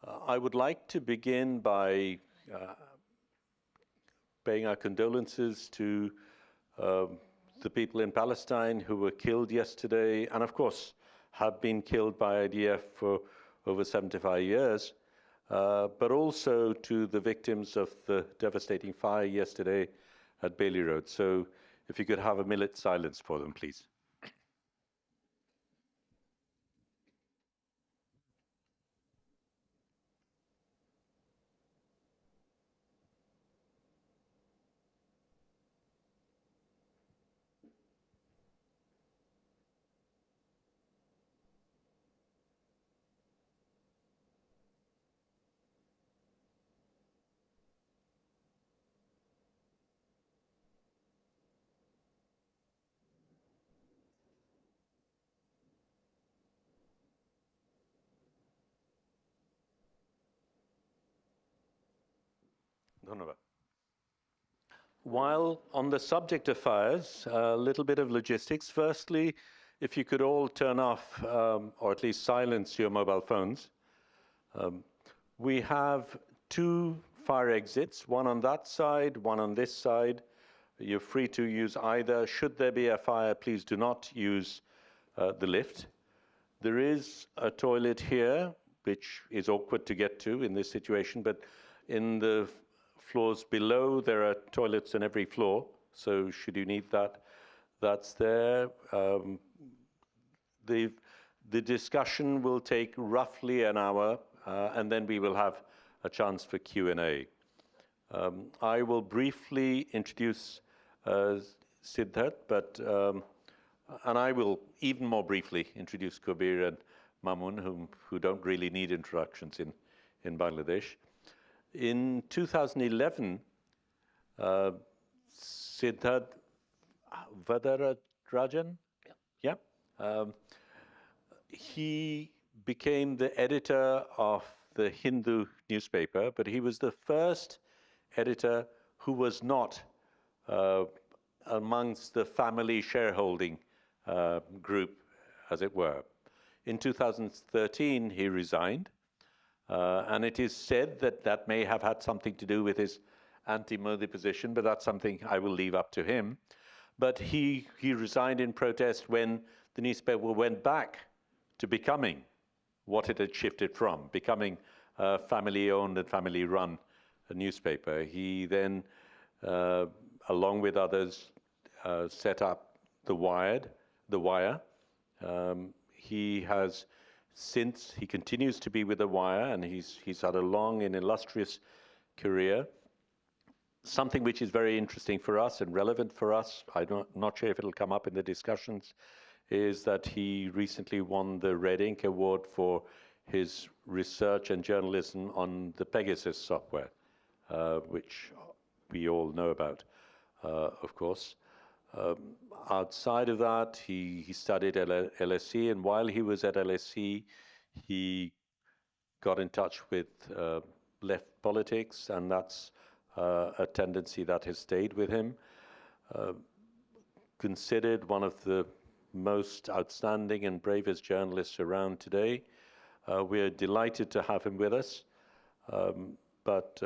I would like to begin by paying our condolences to the people in Palestine who were killed yesterday, and of course have been killed by IDF for over 75 years, but also to the victims of the devastating fire yesterday at Bailey Road. So if you could have a minute's silence for them, please. While on the subject of fires, a little bit of logistics. Firstly, if you could all turn off or at least silence your mobile phones. We have two fire exits, one on that side, one on this side. You're free to use either. Should there be a fire, please do not use the lift. There is a toilet here, which is awkward to get to in this situation, but in the floors below, there are toilets in every floor, so should you need that, that's there. The discussion will take roughly an hour, and then we will have a chance for Q&A. I will briefly introduce Siddharth, and I will even more briefly introduce Kabir and Mamun, who don't really need introductions in Bangladesh. In 2011, Siddharth Varadarajan, he became the editor of the Hindu newspaper, but he was the first editor who was not amongst the family shareholding group, as it were. In 2013, he resigned. And it is said that that may have had something to do with his anti-Modi position, but that's something I will leave up to him. But he resigned in protest when the newspaper went back to becoming what it had shifted from, becoming a family-owned and family-run newspaper. He then, along with others, set up The Wire. He continues to be with The Wire, and he's had a long and illustrious career. Something which is very interesting for us and relevant for us, I'm not sure if it'll come up in the discussions, is that he recently won the Red Ink Award for his research and journalism on the Pegasus software, which we all know about, of course. Outside of that, he studied at LSE, and while he was at LSE, he got in touch with left politics, and that's a tendency that has stayed with him. Considered one of the most outstanding and bravest journalists around today. We're delighted to have him with us, but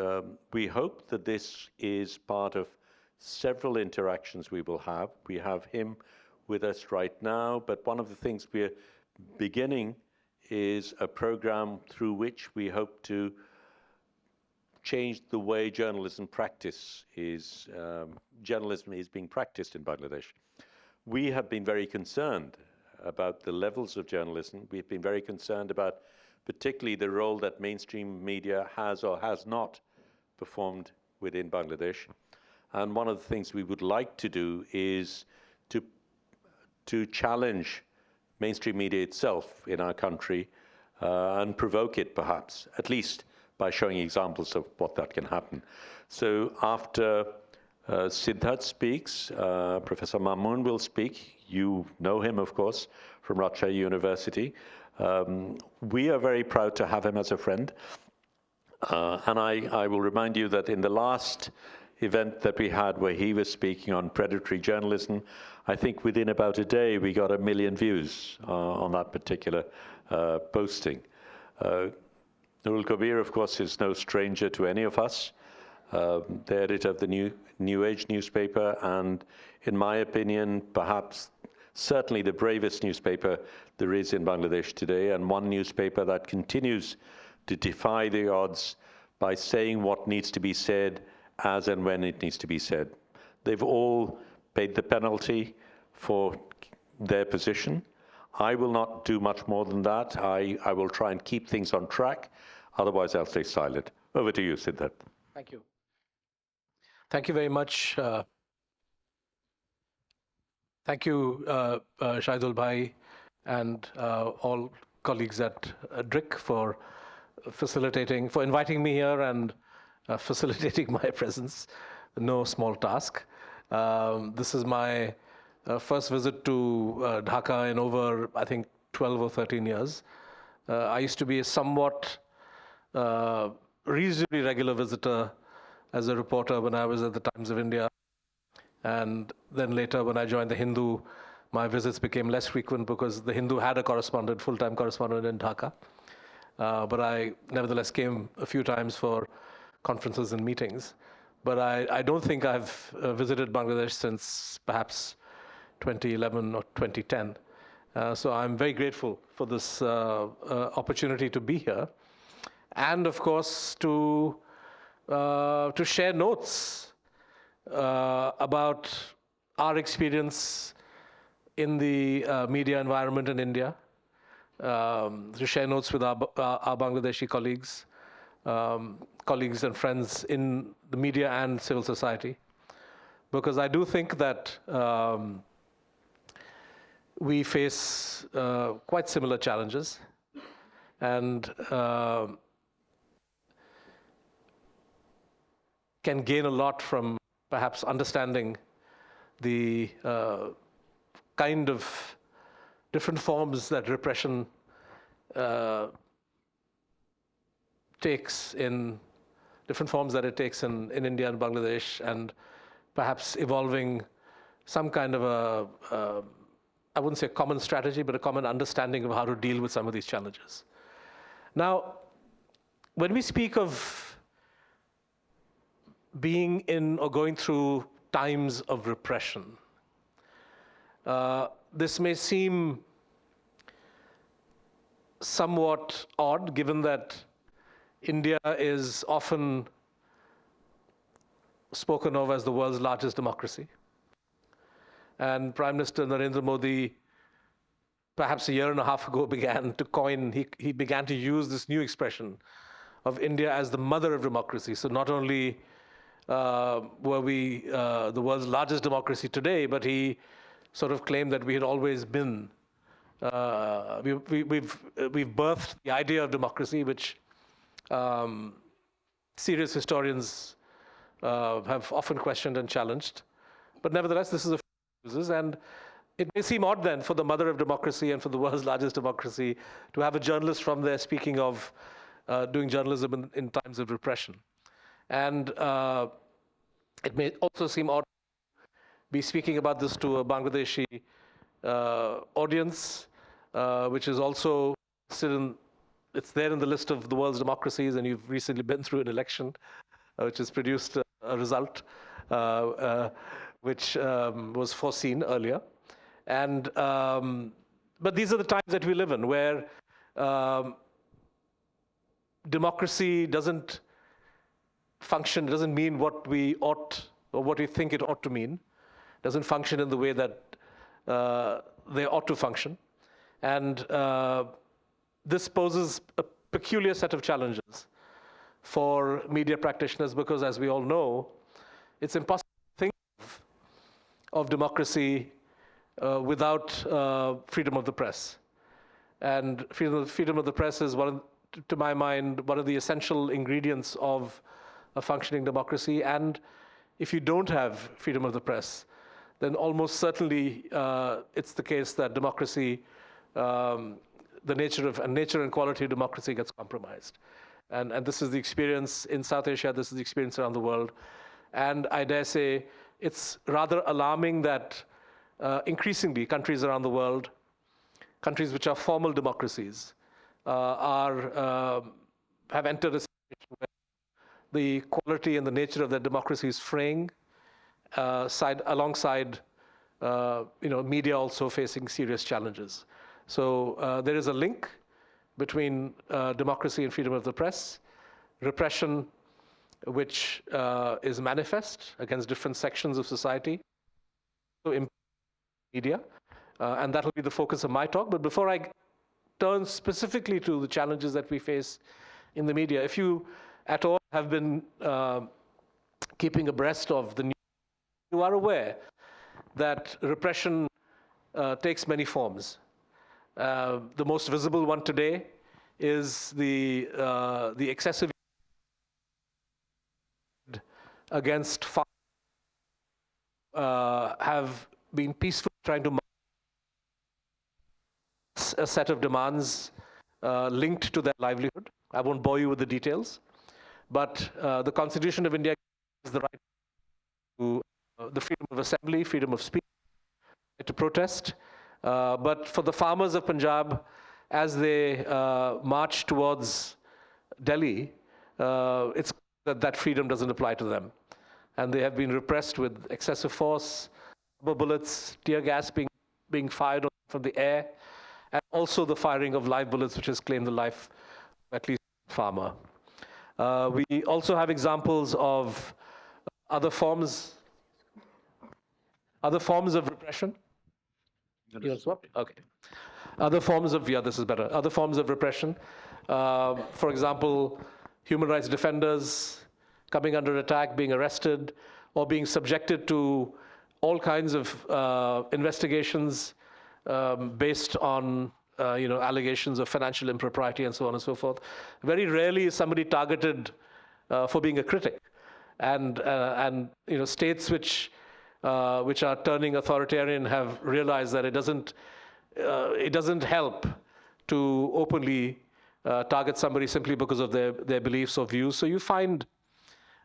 we hope that this is part of several interactions we will have. We have him with us right now, but one of the things we're beginning is a program through which we hope to change the way journalism is being practiced in Bangladesh. We have been very concerned about the levels of journalism. We've been very concerned about particularly the role that mainstream media has or has not performed within Bangladesh. And one of the things we would like to do is to challenge mainstream media itself in our country and provoke it, perhaps, at least by showing examples of what that can happen. So after Siddharth speaks, Professor Mamun will speak. You know him, of course, from Rajshahi University. We are very proud to have him as a friend. And I will remind you that in the last event that we had where he was speaking on predatory journalism, I think within about a day we got 1 million views on that particular posting. Nurul Kabir, of course, is no stranger to any of us. The editor of the New Age newspaper, and in my opinion, perhaps certainly the bravest newspaper there is in Bangladesh today, and one newspaper that continues to defy the odds by saying what needs to be said as and when it needs to be said. They've all paid the penalty for their position. I will not do much more than that. I will try and keep things on track. Otherwise, I'll stay silent. Over to you, Siddharth. Thank you. Thank you very much. Thank you, Shahidul Bhai, and all colleagues at Drik for inviting me here and facilitating my presence. No small task. This is my first visit to Dhaka in over, I think, 12 or 13 years. I used to be a somewhat reasonably regular visitor as a reporter when I was at the Times of India. And then later when I joined the Hindu, my visits became less frequent because the Hindu had a correspondent, full-time correspondent in Dhaka. But I nevertheless came a few times for conferences and meetings. But I don't think I've visited Bangladesh since perhaps 2011 or 2010. So I'm very grateful for this opportunity to be here. And of course, to share notes about our experience in the media environment in India, to share notes with our Bangladeshi colleagues, colleagues and friends in the media and civil society. Because I do think that we face quite similar challenges, and can gain a lot from perhaps understanding the kind of different forms that repression takes in different forms that it takes in India and Bangladesh, and perhaps evolving some kind of a I wouldn't say a common strategy, but a common understanding of how to deal with some of these challenges. Now, when we speak of being in or going through times of repression, this may seem somewhat odd, given that India is often spoken of as the world's largest democracy. And Prime Minister Narendra Modi, perhaps a year and a half ago, began to use this new expression of India as the mother of democracy. So not only were we the world's largest democracy today, but he sort of claimed that we had always been, we've birthed the idea of democracy, which serious historians have often questioned and challenged. But nevertheless, this is a and it may seem odd then for the mother of democracy and for the world's largest democracy to have a journalist from there speaking of doing journalism in times of repression. And it may also seem odd to be speaking about this to a Bangladeshi audience, which is also still it's there in the list of the world's democracies, and you've recently been through an election which has produced a result which was foreseen earlier. And but these are the times that we live in, where democracy doesn't function, doesn't mean what we ought or what we think it ought to mean, doesn't function in the way that they ought to function. And this poses a peculiar set of challenges for media practitioners, because as we all know, it's impossible to think of democracy without freedom of the press. And freedom of the press is, to my mind, one of the essential ingredients of a functioning democracy. And if you don't have freedom of the press, then almost certainly it's the case that democracy, the nature and quality of democracy gets compromised. And this is the experience in South Asia, this is the experience around the world. And I dare say it's rather alarming that increasingly countries around the world, countries which are formal democracies, are have entered a situation where the quality and the nature of their democracy is fraying, alongside media also facing serious challenges. So there is a link between democracy and freedom of the press, repression which is manifest against different sections of society, so media, and that will be the focus of my talk. But before I turn specifically to the challenges that we face in the media, if you at all have been keeping abreast of the news, you are aware that repression takes many forms. The most visible one today is the excessive against have been peacefully trying to a set of demands linked to their livelihood. I won't bore you with the details, but the Constitution of India gives the right to the freedom of assembly, freedom of speech, to protest. But for the farmers of Punjab, as they march towards Delhi, it's that freedom doesn't apply to them. And they have been repressed with excessive force, rubber bullets, tear gas being fired from the air, and also the firing of live bullets, which has claimed the life of at least one farmer. We also have examples of other forms of repression. You want to swap? Okay. Other forms of, this is better. Other forms of repression. For example, human rights defenders coming under attack, being arrested, or being subjected to all kinds of investigations based on allegations of financial impropriety and so on and so forth. Very rarely is somebody targeted for being a critic, and states which are turning authoritarian have realized that it doesn't help to openly target somebody simply because of their beliefs or views. So you find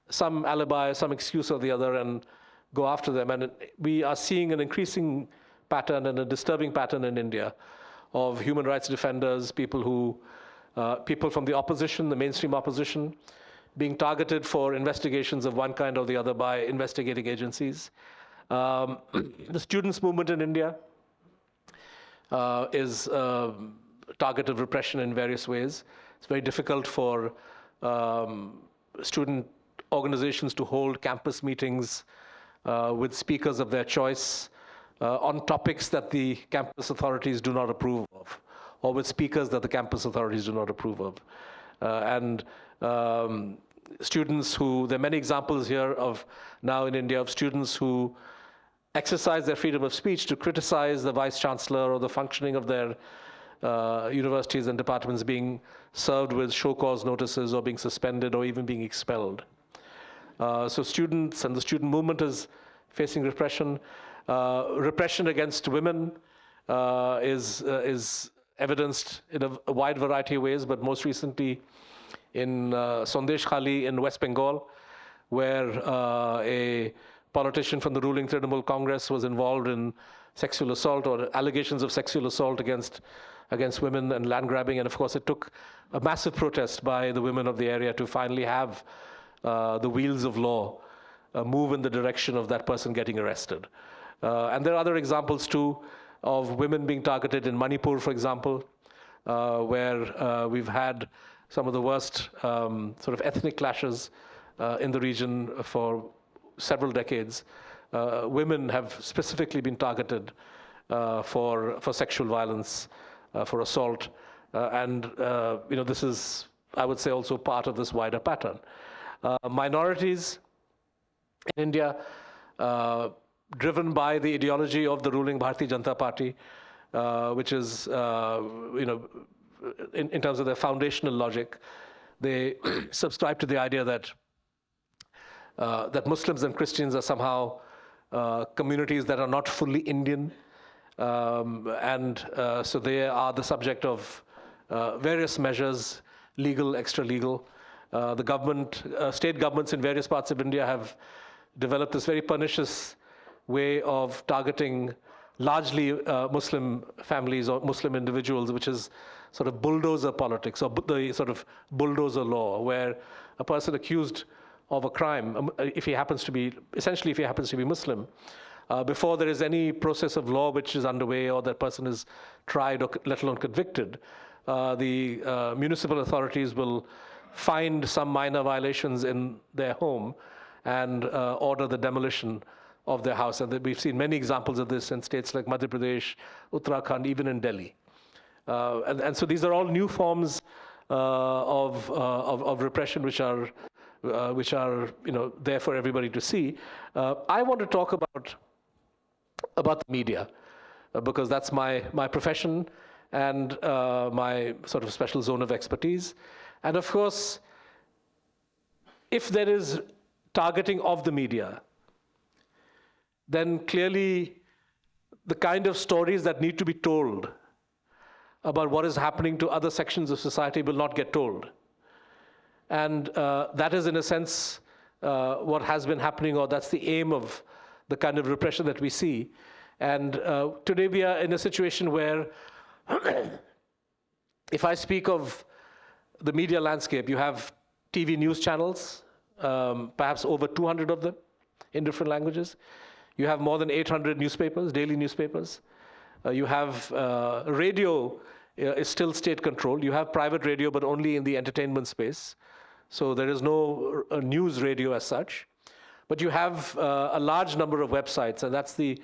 some alibi, some excuse or the other, and go after them. And we are seeing an increasing pattern and a disturbing pattern in India of human rights defenders, people from the opposition, the mainstream opposition, being targeted for investigations of one kind or the other by investigating agencies. The students' movement in India is target of repression in various ways. It's very difficult for student organizations to hold campus meetings with speakers of their choice on topics that the campus authorities do not approve of, or with speakers that the campus authorities do not approve of. And students there are many examples here now in India of students who exercise their freedom of speech to criticize the vice chancellor or the functioning of their universities and departments being served with show cause notices or being suspended or even being expelled. So students and the student movement is facing repression. Repression against women is evidenced in a wide variety of ways, but most recently in Sandesh Khali in West Bengal, where a politician from the ruling Trinamool Congress was involved in sexual assault or allegations of sexual assault against women and land grabbing. And of course, it took a massive protest by the women of the area to finally have the wheels of law move in the direction of that person getting arrested. And there are other examples too of women being targeted in Manipur, for example, where we've had some of the worst sort of ethnic clashes in the region for several decades. Women have specifically been targeted for sexual violence, for assault, and this is, I would say, also part of this wider pattern. Minorities in India, driven by the ideology of the ruling Bharatiya Janata Party, which is, in terms of their foundational logic, they subscribe to the idea that Muslims and Christians are somehow communities that are not fully Indian, and so they are the subject of various measures, legal, extra-legal. The state governments in various parts of India have developed this very pernicious way of targeting largely Muslim families or Muslim individuals, which is sort of bulldozer politics, or the sort of bulldozer law, where a person accused of a crime, if he happens to be Muslim, before there is any process of law which is underway or that person is tried or let alone convicted, the municipal authorities will find some minor violations in their home and order the demolition of their house. And we've seen many examples of this in states like Madhya Pradesh, Uttarakhand, even in Delhi. And so these are all new forms of repression which are there for everybody to see. I want to talk about the media because that's my profession and my sort of special zone of expertise. And of course, if there is targeting of the media, then clearly the kind of stories that need to be told about what is happening to other sections of society will not get told. And that is, in a sense, what has been happening, or that's the aim of the kind of repression that we see. And today we are in a situation where if I speak of the media landscape, you have TV news channels, perhaps over 200 of them in different languages. You have more than 800 newspapers, daily newspapers. You have radio is still state-controlled. You have private radio, but only in the entertainment space. So there is no news radio as such. But you have a large number of websites, and that's the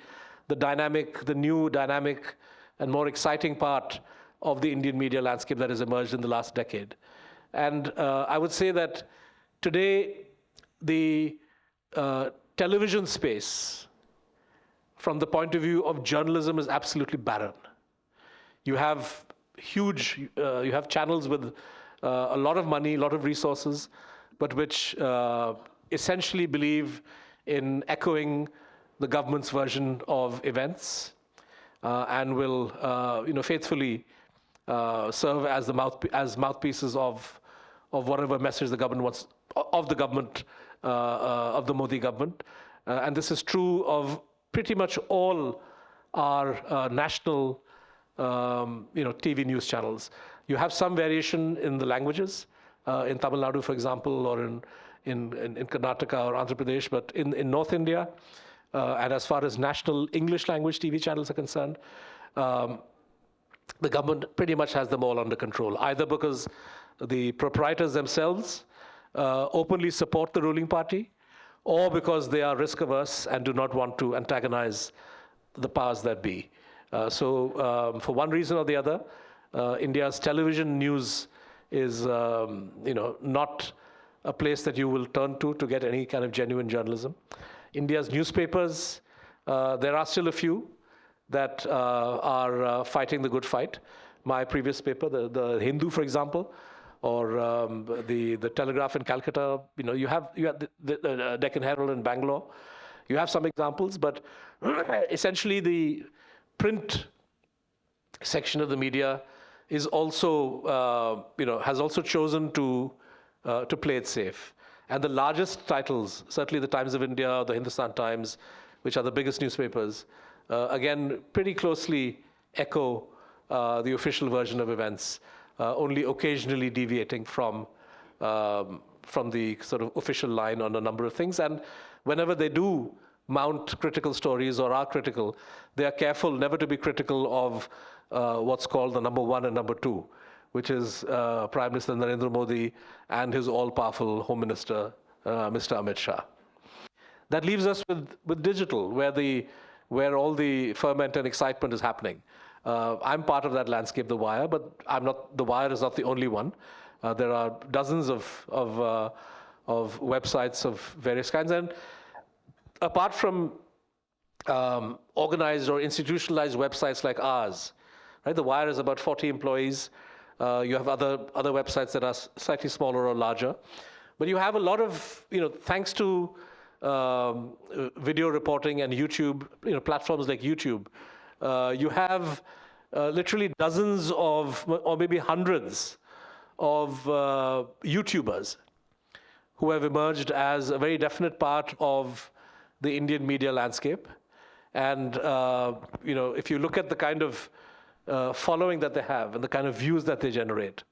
new dynamic and more exciting part of the Indian media landscape that has emerged in the last decade. And I would say that today the television space, from the point of view of journalism, is absolutely barren. You have you have channels with a lot of money, a lot of resources, but which essentially believe in echoing the government's version of events and will faithfully serve as mouthpieces of whatever message the government wants, of the Modi government. And this is true of pretty much all our national TV news channels. You have some variation in the languages, in Tamil Nadu, for example, or in Karnataka or Andhra Pradesh, but in North India, and as far as national English language TV channels are concerned, the government pretty much has them all under control, either because the proprietors themselves openly support the ruling party, or because they are risk averse and do not want to antagonize the powers that be. So for one reason or the other, India's television news is not a place that you will turn to get any kind of genuine journalism. India's newspapers, there are still a few that are fighting the good fight. My previous paper, the Hindu, for example, or the Telegraph in Calcutta, you have the Deccan Herald in Bangalore. You have some examples, but essentially the print section of the media is also, has also chosen to play it safe. And the largest titles, certainly the Times of India, the Hindustan Times, which are the biggest newspapers, again, pretty closely echo the official version of events, only occasionally deviating from the sort of official line on a number of things. And whenever they do mount critical stories or are critical, they are careful never to be critical of what's called the number one and number two, which is Prime Minister Narendra Modi and his all-powerful Home Minister, Mr. Amit Shah. That leaves us with digital, where all the ferment and excitement is happening. I'm part of that landscape, The Wire, but The Wire is not the only one. There are dozens of websites of various kinds, and apart from organized or institutionalized websites like ours, right? The Wire is about 40 employees. You have other websites that are slightly smaller or larger, but you have a lot of, thanks to video reporting and YouTube, platforms like YouTube, you have literally dozens of, or maybe hundreds of YouTubers who have emerged as a very definite part of the Indian media landscape. And if you look at the kind of following that they have and the kind of views that they generate,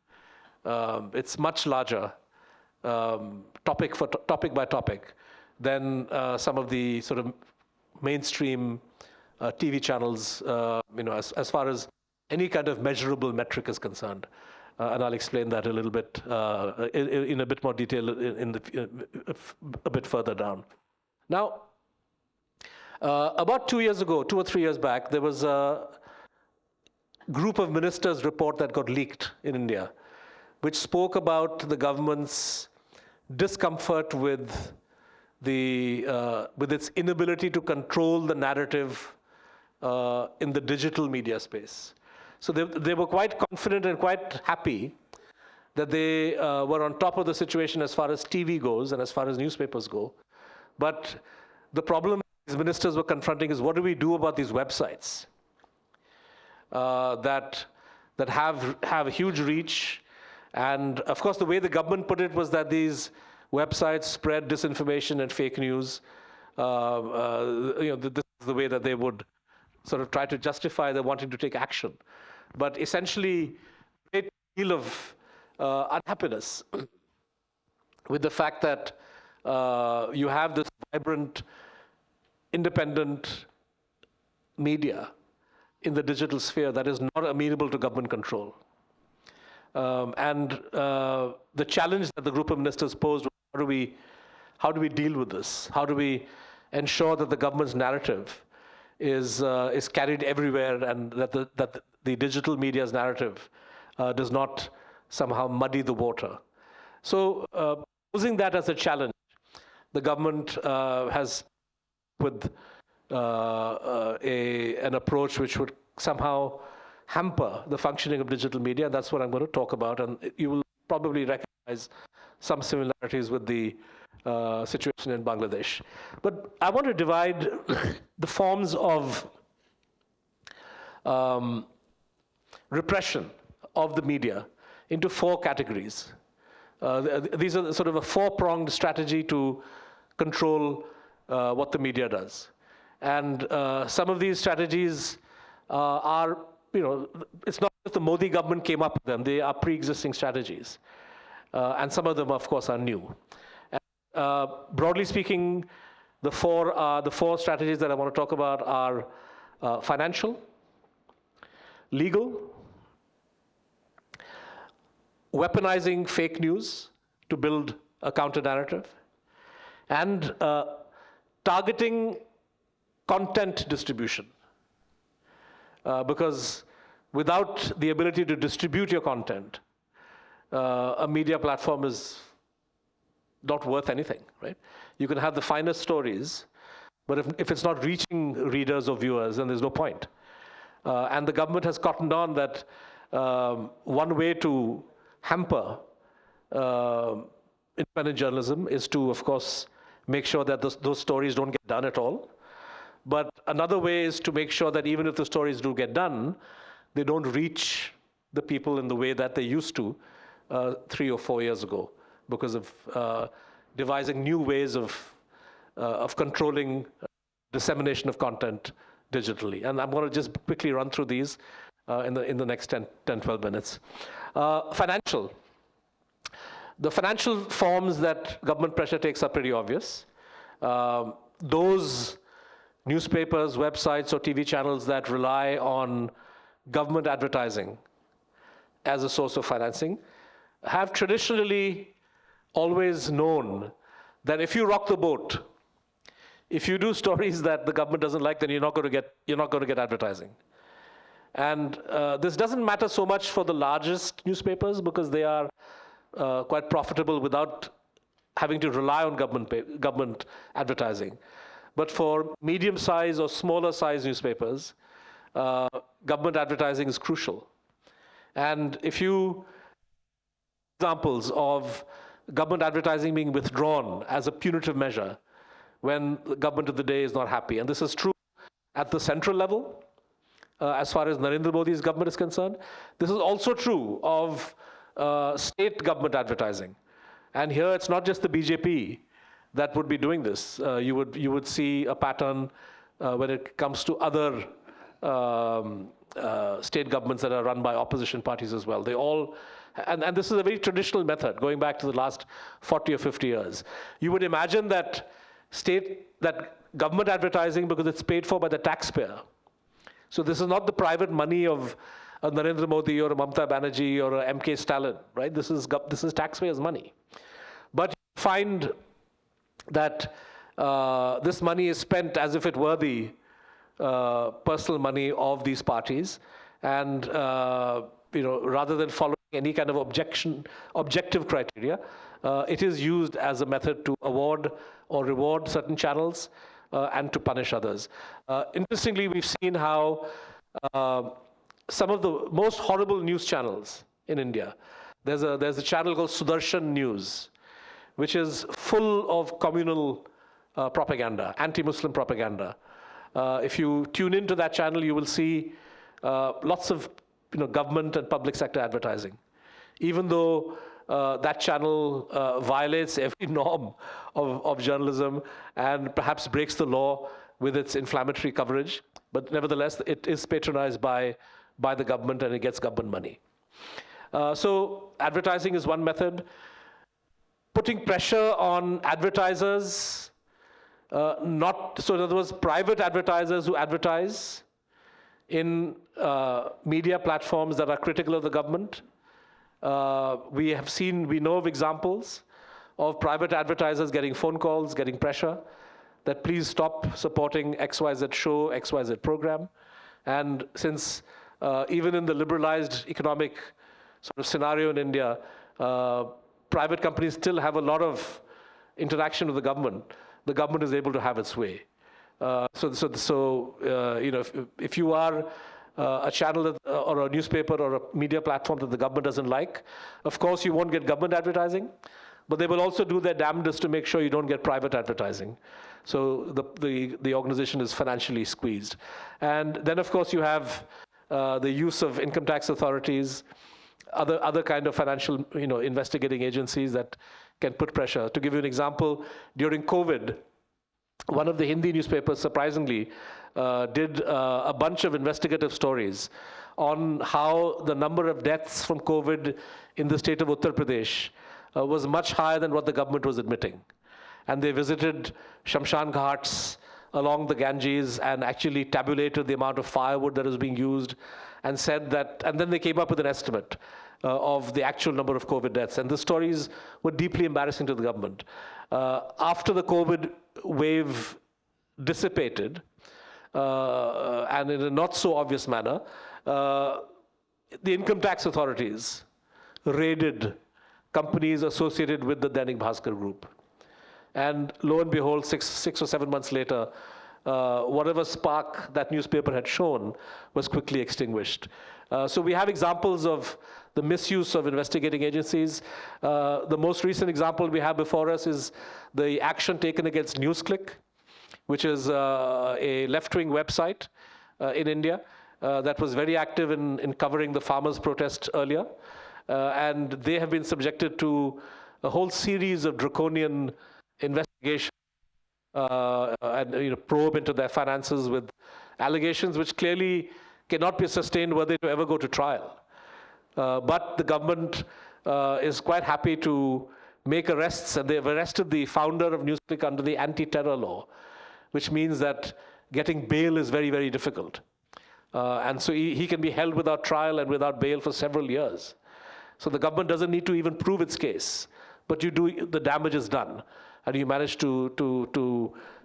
it's much larger, topic by topic, than some of the sort of mainstream TV channels, as far as any kind of measurable metric is concerned. And I'll explain that a little bit in a bit more detail a bit further down. Now, about 2 years ago, 2 or 3 years back, there was a group of ministers' report that got leaked in India, which spoke about the government's discomfort with its inability to control the narrative in the digital media space. So they were quite confident and quite happy that they were on top of the situation as far as TV goes and as far as newspapers go. But the problem these ministers were confronting is, what do we do about these websites that have a huge reach? And of course, the way the government put it was that these websites spread disinformation and fake news. This is the way that they would sort of try to justify their wanting to take action. But essentially, a great deal of unhappiness with the fact that you have this vibrant, independent media in the digital sphere that is not amenable to government control. And the challenge that the group of ministers posed was, how do we deal with this? How do we ensure that the government's narrative is carried everywhere, and that the digital media's narrative does not somehow muddy the water? So, posing that as a challenge, the government has with an approach which would somehow hamper the functioning of digital media. And that's what I'm going to talk about. And you will probably recognize some similarities with the situation in Bangladesh. But I want to divide the forms of repression of the media into 4 categories. These are sort of a 4-pronged strategy to control what the media does. And some of these strategies are, it's not that the Modi government came up with them, they are pre-existing strategies. And some of them, of course, are new. And, broadly speaking, the four strategies that I want to talk about are financial, legal, weaponizing fake news to build a counter-narrative, and targeting content distribution. Because without the ability to distribute your content, a media platform is not worth anything, right? You can have the finest stories, but if it's not reaching readers or viewers, then there's no point. And the government has cottoned on that one way to hamper independent journalism is to, of course, make sure that those stories don't get done at all. But another way is to make sure that even if the stories do get done, they don't reach the people in the way that they used to 3 or 4 years ago, because of devising new ways of controlling dissemination of content digitally. And I'm going to just quickly run through these in the next 10, 12 minutes. Financial. The financial forms that government pressure takes are pretty obvious. Those newspapers, websites, or TV channels that rely on government advertising as a source of financing have traditionally always known that if you rock the boat, if you do stories that the government doesn't like, then you're not going to get advertising. And this doesn't matter so much for the largest newspapers, because they are quite profitable without having to rely on government advertising. But for medium-sized or smaller-sized newspapers, government advertising is crucial. And if you examples of government advertising being withdrawn as a punitive measure when the government of the day is not happy, and this is true at the central level, as far as Narendra Modi's government is concerned. This is also true of state government advertising. And here it's not just the BJP that would be doing this. You would see a pattern when it comes to other state governments that are run by opposition parties as well. They all, and this is a very traditional method going back to the last 40 or 50 years. You would imagine that government advertising, because it's paid for by the taxpayer. So this is not the private money of Narendra Modi or Mamata Banerjee or MK Stalin, right? This is taxpayers' money. But you find that this money is spent as if it were the personal money of these parties, and rather than following any kind of objective criteria, it is used as a method to award or reward certain channels and to punish others. Interestingly, we've seen how some of the most horrible news channels in India, there's a channel called Sudarshan News, which is full of communal propaganda, anti-Muslim propaganda. If you tune into that channel, you will see lots of government and public sector advertising. Even though that channel violates every norm of journalism and perhaps breaks the law with its inflammatory coverage, but nevertheless, it is patronized by the government and it gets government money. So advertising is one method. Putting pressure on advertisers, so in other words, private advertisers who advertise in media platforms that are critical of the government. We know of examples of private advertisers getting phone calls, getting pressure, that please stop supporting XYZ show, XYZ program. And since even in the liberalized economic sort of scenario in India, private companies still have a lot of interaction with the government is able to have its way. If you are a channel or a newspaper or a media platform that the government doesn't like, of course you won't get government advertising, but they will also do their damnedest to make sure you don't get private advertising. So the organization is financially squeezed. And then of course you have the use of income tax authorities, other kind of financial investigating agencies that can put pressure. To give you an example, during COVID, one of the Hindi newspapers, surprisingly, did a bunch of investigative stories on how the number of deaths from COVID in the state of Uttar Pradesh was much higher than what the government was admitting. And they visited Shamshan Ghats along the Ganges and actually tabulated the amount of firewood that was being used and said that, and then they came up with an estimate of the actual number of COVID deaths. And the stories were deeply embarrassing to the government. After the COVID wave dissipated, and in a not so obvious manner, the income tax authorities raided companies associated with the Dainik Bhaskar group. And lo and behold, six or 7 months later, whatever spark that newspaper had shown was quickly extinguished. So we have examples of the misuse of investigating agencies. The most recent example we have before us is the action taken against NewsClick, which is a left-wing website in India that was very active in covering the farmers' protest earlier. And they have been subjected to a whole series of draconian investigations and probe into their finances with allegations which clearly cannot be sustained were they to ever go to trial. But the government is quite happy to make arrests, and they've arrested the founder of NewsClick under the anti-terror law, which means that getting bail is very, very difficult. And so he can be held without trial and without bail for several years. So the government doesn't need to even prove its case, but the damage is done. And you manage to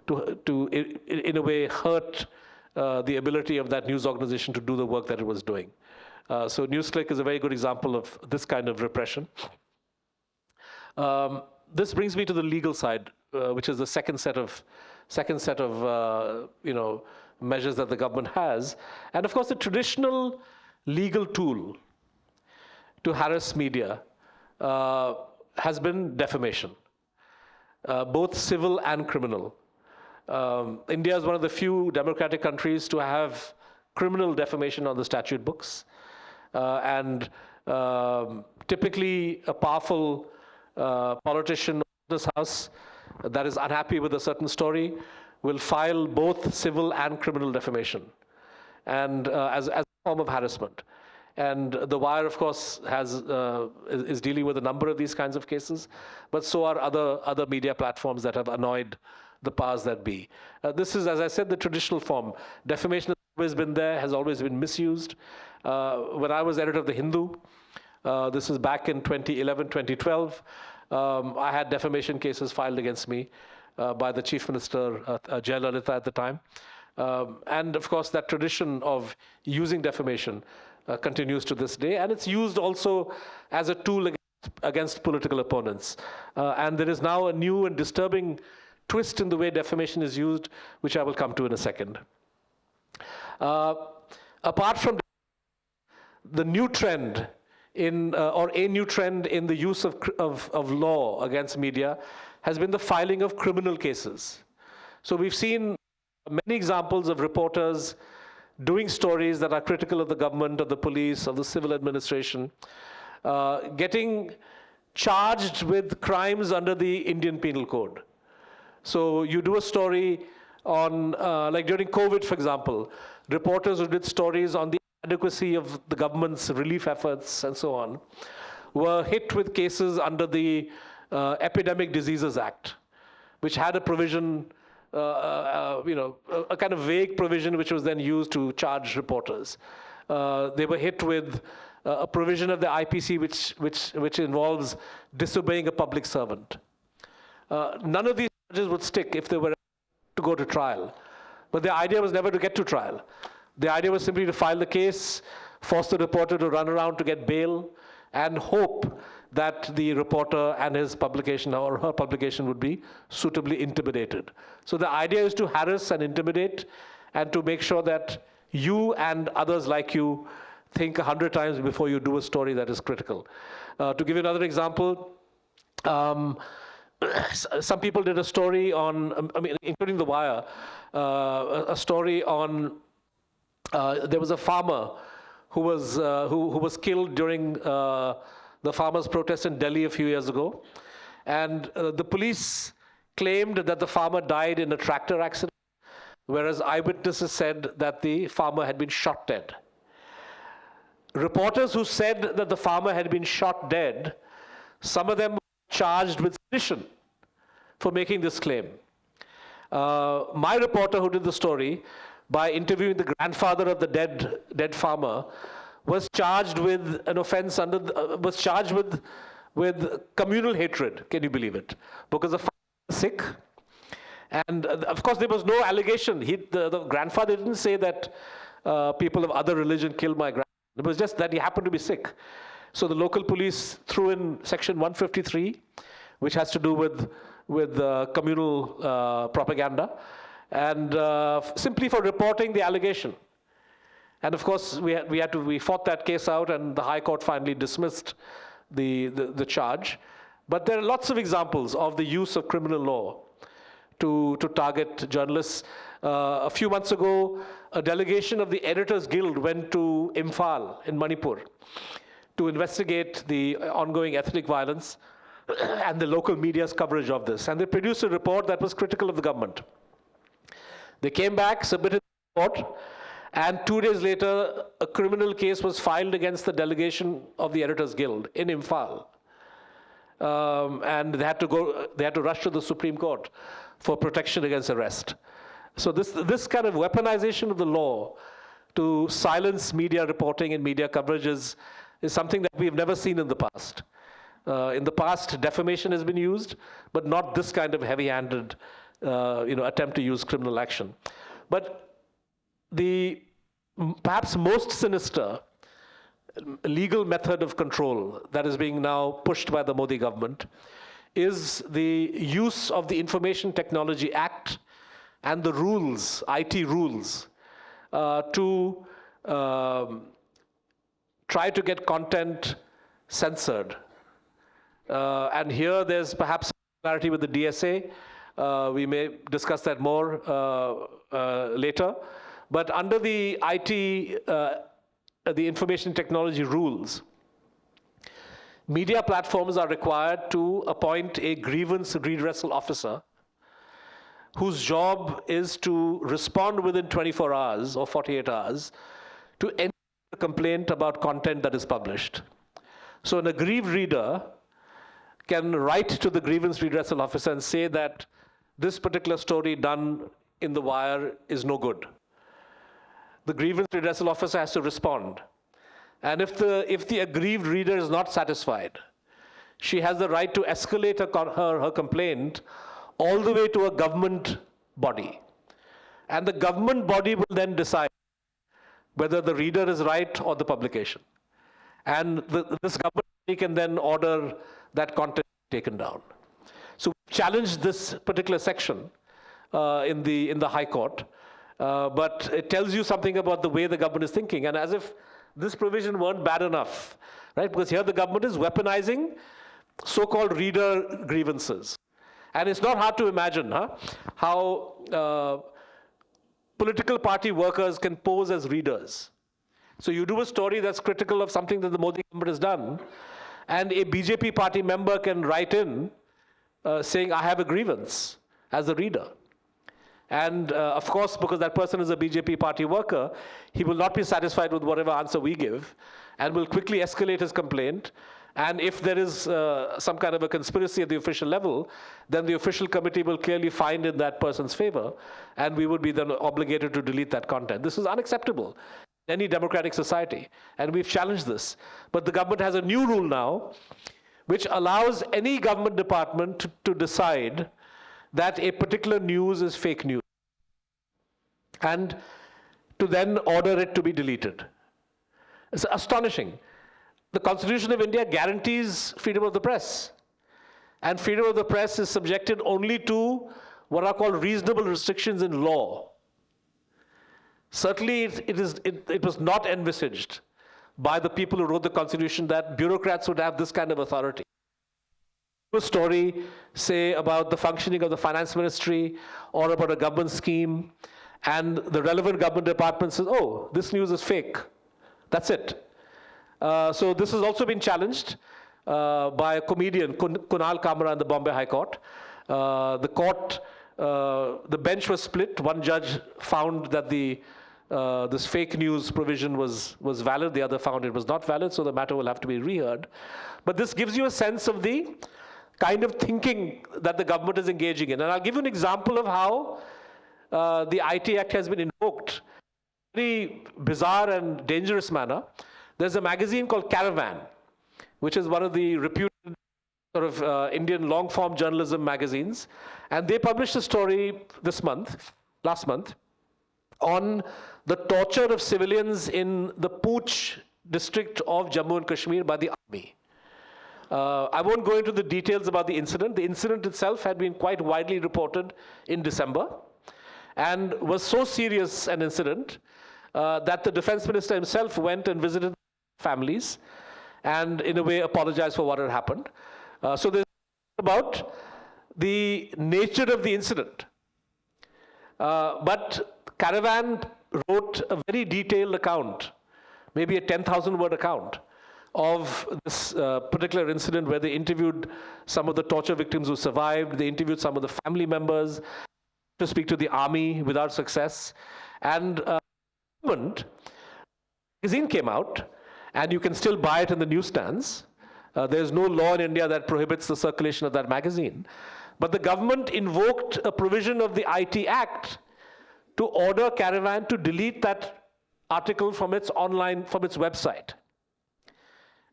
in a way, hurt the ability of that news organization to do the work that it was doing. So NewsClick is a very good example of this kind of repression. This brings me to the legal side, which is the second set of measures that the government has. And of course, the traditional legal tool to harass media has been defamation, both civil and criminal. India is one of the few democratic countries to have criminal defamation on the statute books. And typically a powerful politician in this house that is unhappy with a certain story will file both civil and criminal defamation, and as a form of harassment. And The Wire, of course, is dealing with a number of these kinds of cases, but so are other media platforms that have annoyed the powers that be. This is, as I said, the traditional form. Defamation has always been there, has always been misused. When I was editor of The Hindu, this is back in 2011, 2012, I had defamation cases filed against me by the Chief Minister, Jayalalitha at the time. And of course, that tradition of using defamation continues to this day, and it's used also as a tool against political opponents. And there is now a new and disturbing twist in the way defamation is used, which I will come to in a second. Apart from the new trend or a new trend in the use of law against media has been the filing of criminal cases. So we've seen many examples of reporters doing stories that are critical of the government, of the police, of the civil administration, getting charged with crimes under the Indian Penal Code. So you do a story on, like during COVID, for example, reporters who did stories on the adequacy of the government's relief efforts and so on, were hit with cases under the Epidemic Diseases Act, which had a provision, a kind of vague provision which was then used to charge reporters. They were hit with a provision of the IPC which involves disobeying a public servant. None of these charges would stick if they were to go to trial. But the idea was never to get to trial. The idea was simply to file the case, force the reporter to run around to get bail, and hope that the reporter and his publication or her publication would be suitably intimidated. So the idea is to harass and intimidate and to make sure that you and others like you think 100 times before you do a story that is critical. To give you another example, some people did a story on, including The Wire, a story on, there was a farmer who was killed during the farmers' protest in Delhi a few years ago. And the police claimed that the farmer died in a tractor accident, whereas eyewitnesses said that the farmer had been shot dead. Reporters who said that the farmer had been shot dead, some of them were charged with sedition for making this claim. My reporter who did the story, by interviewing the grandfather of the dead farmer, was charged with an offense was charged with communal hatred. Can you believe it? Because the farmer was sick, and of course there was no allegation. The grandfather didn't say that people of other religion killed my grandfather. It was just that he happened to be sick. So the local police threw in section 153, which has to do with communal propaganda, and simply for reporting the allegation. And of course, we fought that case out, and the High Court finally dismissed the charge. But there are lots of examples of the use of criminal law to target journalists. A few months ago, a delegation of the Editors Guild went to Imphal in Manipur to investigate the ongoing ethnic violence and the local media's coverage of this. And they produced a report that was critical of the government. They came back, submitted the report, and 2 days later, a criminal case was filed against the delegation of the Editors Guild in Imphal. And they had to rush to the Supreme Court for protection against arrest. So this kind of weaponization of the law to silence media reporting and media coverage is something that we've never seen in the past. In the past, defamation has been used, but not this kind of heavy-handed attempt to use criminal action. But the perhaps most sinister legal method of control that is being now pushed by the Modi government is the use of the Information Technology Act and the rules, IT rules, to try to get content censored. And here there's perhaps similarity with the DSA. We may discuss that more later. But under the IT, the information technology rules, media platforms are required to appoint a grievance redressal officer whose job is to respond within 24 hours or 48 hours to any complaint about content that is published. So an aggrieved reader can write to the grievance redressal officer and say that this particular story done in the wire is no good. The grievance redressal officer has to respond. And if the aggrieved reader is not satisfied, she has the right to escalate her complaint all the way to a government body. And the government body will then decide whether the reader is right or the publication. And this government body can then order that content taken down. So we challenged this particular section in the High Court, but it tells you something about the way the government is thinking, and as if this provision weren't bad enough, right? Because here the government is weaponizing so-called reader grievances. And it's not hard to imagine how political party workers can pose as readers. So you do a story that's critical of something that the Modi government has done, and a BJP party member can write in saying, I have a grievance as a reader. And of course, because that person is a BJP party worker, he will not be satisfied with whatever answer we give and will quickly escalate his complaint. And if there is some kind of a conspiracy at the official level, then the official committee will clearly find in that person's favor, and we would be then obligated to delete that content. This is unacceptable in any democratic society, and we've challenged this. But the government has a new rule now, which allows any government department to decide that a particular news is fake news, and to then order it to be deleted. It's astonishing. The Constitution of India guarantees freedom of the press, and freedom of the press is subjected only to what are called reasonable restrictions in law. Certainly, it was not envisaged by the people who wrote the Constitution that bureaucrats would have this kind of authority. A story, say, about the functioning of the finance ministry or about a government scheme, and the relevant government department says, oh, this news is fake. That's it. So this has also been challenged by a comedian, Kunal Kamra, in the Bombay High Court. The bench was split. One judge found that this fake news provision was valid. The other found it was not valid, so the matter will have to be reheard. But this gives you a sense of the kind of thinking that the government is engaging in. And I'll give you an example of how the IT Act has been invoked in a very bizarre and dangerous manner. There's a magazine called Caravan, which is one of the reputed sort of Indian long-form journalism magazines. And they published a story last month, on the torture of civilians in the Pooch district of Jammu and Kashmir by the army. I won't go into the details about the incident. The incident itself had been quite widely reported in December and was so serious an incident that the defense minister himself went and visited families and in a way apologized for what had happened. So there's about the nature of the incident. But Caravan wrote a very detailed account, maybe a 10,000 word account of this particular incident, where they interviewed some of the torture victims who survived. They interviewed some of the family members to speak to the army without success. And the magazine came out, and you can still buy it in the newsstands. There's no law in India that prohibits the circulation of that magazine. But the government invoked a provision of the IT Act to order Caravan to delete that article from its website.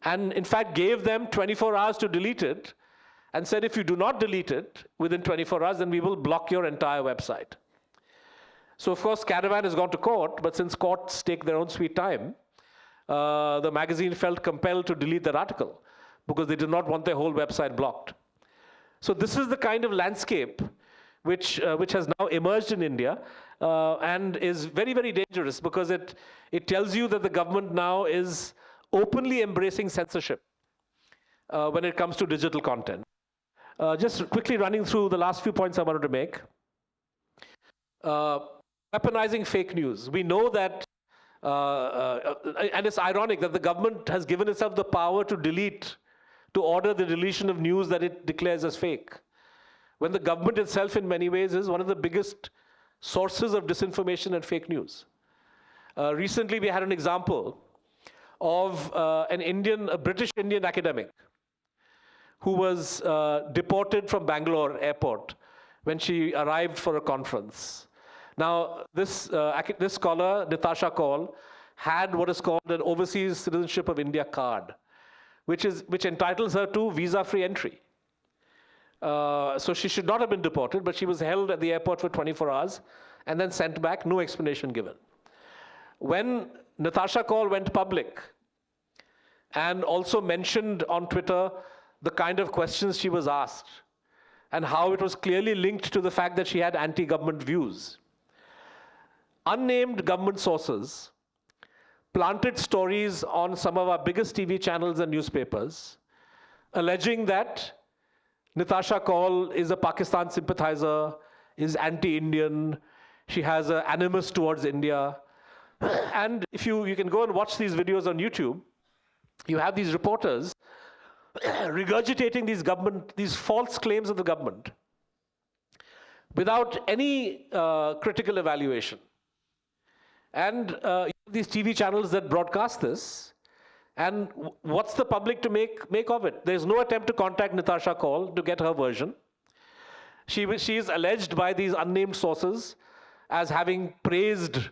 And in fact gave them 24 hours to delete it, and said, if you do not delete it within 24 hours, then we will block your entire website. So of course Caravan has gone to court, but since courts take their own sweet time, the magazine felt compelled to delete that article because they did not want their whole website blocked. So this is the kind of landscape which has now emerged in India and is very, very dangerous, because it tells you that the government now is openly embracing censorship when it comes to digital content. Just quickly running through the last few points I wanted to make. Weaponizing fake news. We know that, and it's ironic that the government has given itself the power to order the deletion of news that it declares as fake. when the government itself in many ways is one of the biggest sources of disinformation and fake news. Recently we had an example of a British Indian academic who was deported from Bangalore airport when she arrived for a conference. Now, this scholar, Natasha Kaul, had what is called an Overseas Citizenship of India card, which entitles her to visa-free entry. So she should not have been deported, but she was held at the airport for 24 hours and then sent back, no explanation given. When Natasha Kaul went public and also mentioned on Twitter the kind of questions she was asked and how it was clearly linked to the fact that she had anti-government views, unnamed government sources planted stories on some of our biggest TV channels and newspapers, alleging that Natasha Kaul is a Pakistan sympathizer, is anti-Indian, she has an animus towards India. And if you can go and watch these videos on YouTube, you have these reporters regurgitating these false claims of the government without any critical evaluation. And these TV channels that broadcast this, and what's the public to make of it? There's no attempt to contact Natasha Kaul to get her version. She is alleged by these unnamed sources as having praised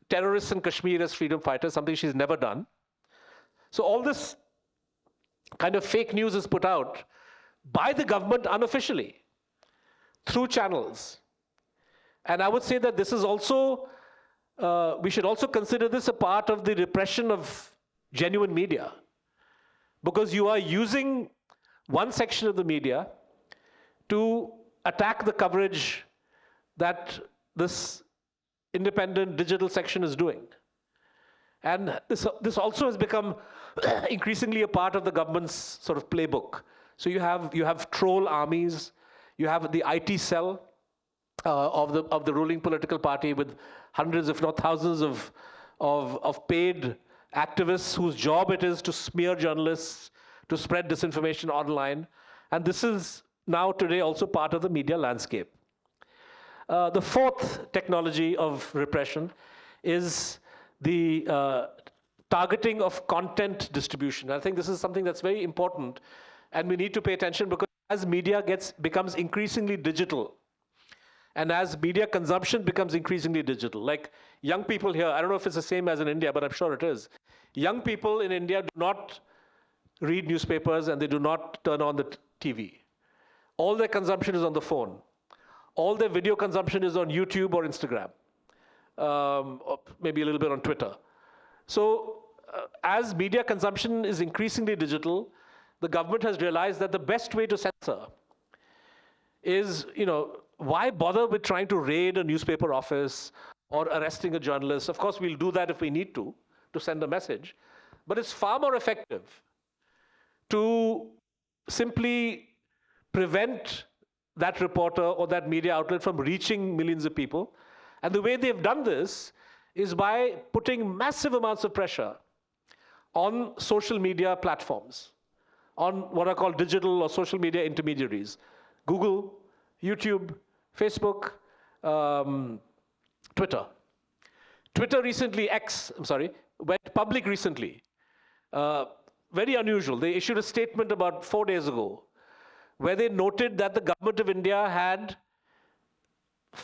terrorists in Kashmir as freedom fighters, something she's never done. So all this kind of fake news is put out by the government unofficially through channels. And I would say that this is also, we should also consider this a part of the repression of genuine media, because you are using one section of the media to attack the coverage that this independent digital section is doing. And this also has become increasingly a part of the government's sort of playbook. So you have troll armies, you have the IT cell of the ruling political party with hundreds, if not thousands, of paid activists whose job it is to smear journalists, to spread disinformation online. And this is now today also part of the media landscape. The fourth technology of repression is the targeting of content distribution. I think this is something that's very important, and we need to pay attention, because as media becomes increasingly digital, and as media consumption becomes increasingly digital, like young people here, I don't know if it's the same as in India, but I'm sure it is. Young people in India do not read newspapers and they do not turn on the TV. All their consumption is on the phone. All their video consumption is on YouTube or Instagram, or maybe a little bit on Twitter. So as media consumption is increasingly digital, the government has realized that the best way to censor is, why bother with trying to raid a newspaper office or arresting a journalist? Of course, we'll do that if we need to send a message. But it's far more effective to simply prevent that reporter or that media outlet from reaching millions of people. And the way they've done this is by putting massive amounts of pressure on social media platforms, on what are called digital or social media intermediaries: Google, YouTube, Facebook, Twitter. Twitter recently, went public recently. Very unusual. They issued a statement about 4 days ago where they noted that the government of India had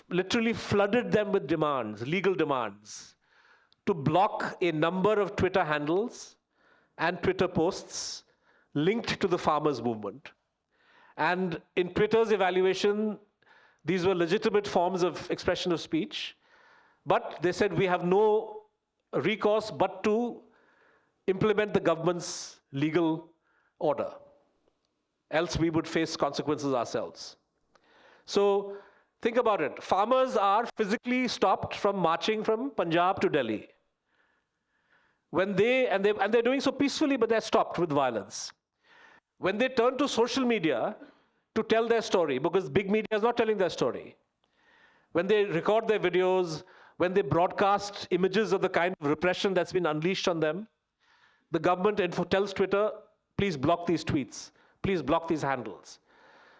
literally flooded them with demands, legal demands, to block a number of Twitter handles and Twitter posts linked to the farmers' movement. And in Twitter's evaluation, these were legitimate forms of expression of speech, but they said we have no recourse but to implement the government's legal order, else we would face consequences ourselves. So think about it. Farmers are physically stopped from marching from Punjab to Delhi. And they're doing so peacefully, but they're stopped with violence. When they turn to social media to tell their story, because big media is not telling their story, when they record their videos, when they broadcast images of the kind of repression that's been unleashed on them, the government tells Twitter, please block these tweets, please block these handles.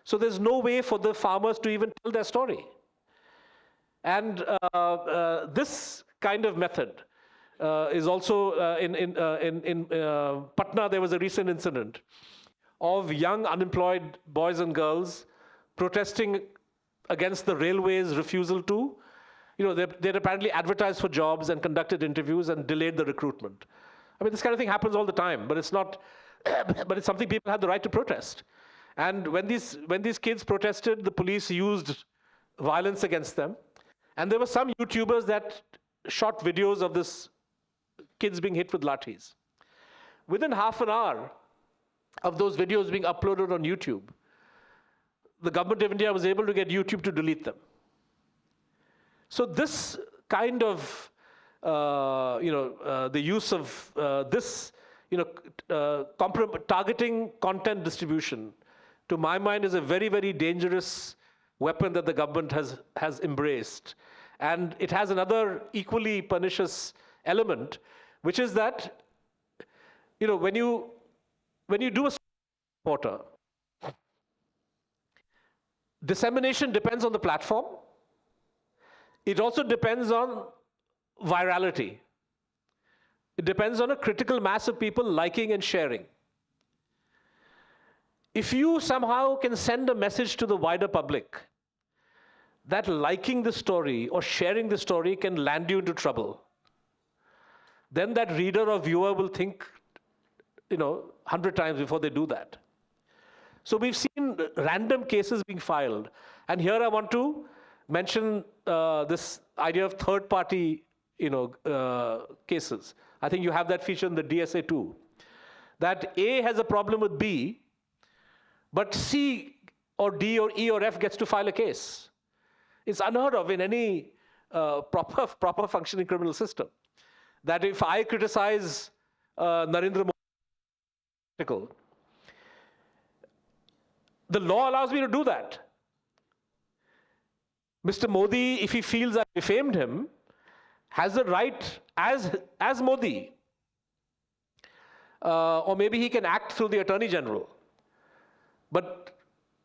So there's no way for the farmers to even tell their story. And this kind of method is also in Patna. There was a recent incident of young unemployed boys and girls protesting against the railway's refusal to, they'd apparently advertised for jobs and conducted interviews and delayed the recruitment. I mean, this kind of thing happens all the time, but it's not, but it's something people have the right to protest. And when these kids protested, the police used violence against them. And there were some YouTubers that shot videos of this kids being hit with lathis. Within half an hour of those videos being uploaded on YouTube, the government of India was able to get YouTube to delete them. So this kind of, the use of this, targeting content distribution, to my mind, is a very, very dangerous weapon that the government has embraced. And it has another equally pernicious element, which is that, when you do a reporter, dissemination depends on the platform. It also depends on virality. It depends on a critical mass of people liking and sharing. If you somehow can send a message to the wider public that liking the story or sharing the story can land you into trouble, then that reader or viewer will think, 100 times before they do that. So we've seen random cases being filed. And here I want to mention this idea of third-party, cases. I think you have that feature in the DSA too. That A has a problem with B, but C or D or E or F gets to file a case. It's unheard of in any proper functioning criminal system. That if I criticize Narendra Modi, the law allows me to do that. Mr. Modi, if he feels I defamed him, has the right as Modi, or maybe he can act through the Attorney General. But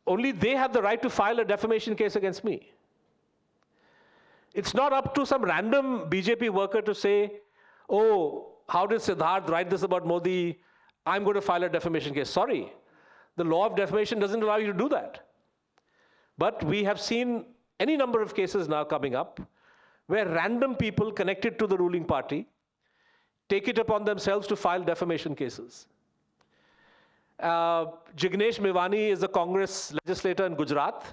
only they have the right to file a defamation case against me. It's not up to some random BJP worker to say, oh, how did Siddharth write this about Modi? I'm going to file a defamation case. Sorry, the law of defamation doesn't allow you to do that. But we have seen any number of cases now coming up where random people connected to the ruling party take it upon themselves to file defamation cases. Jignesh Mevani is a Congress legislator in Gujarat.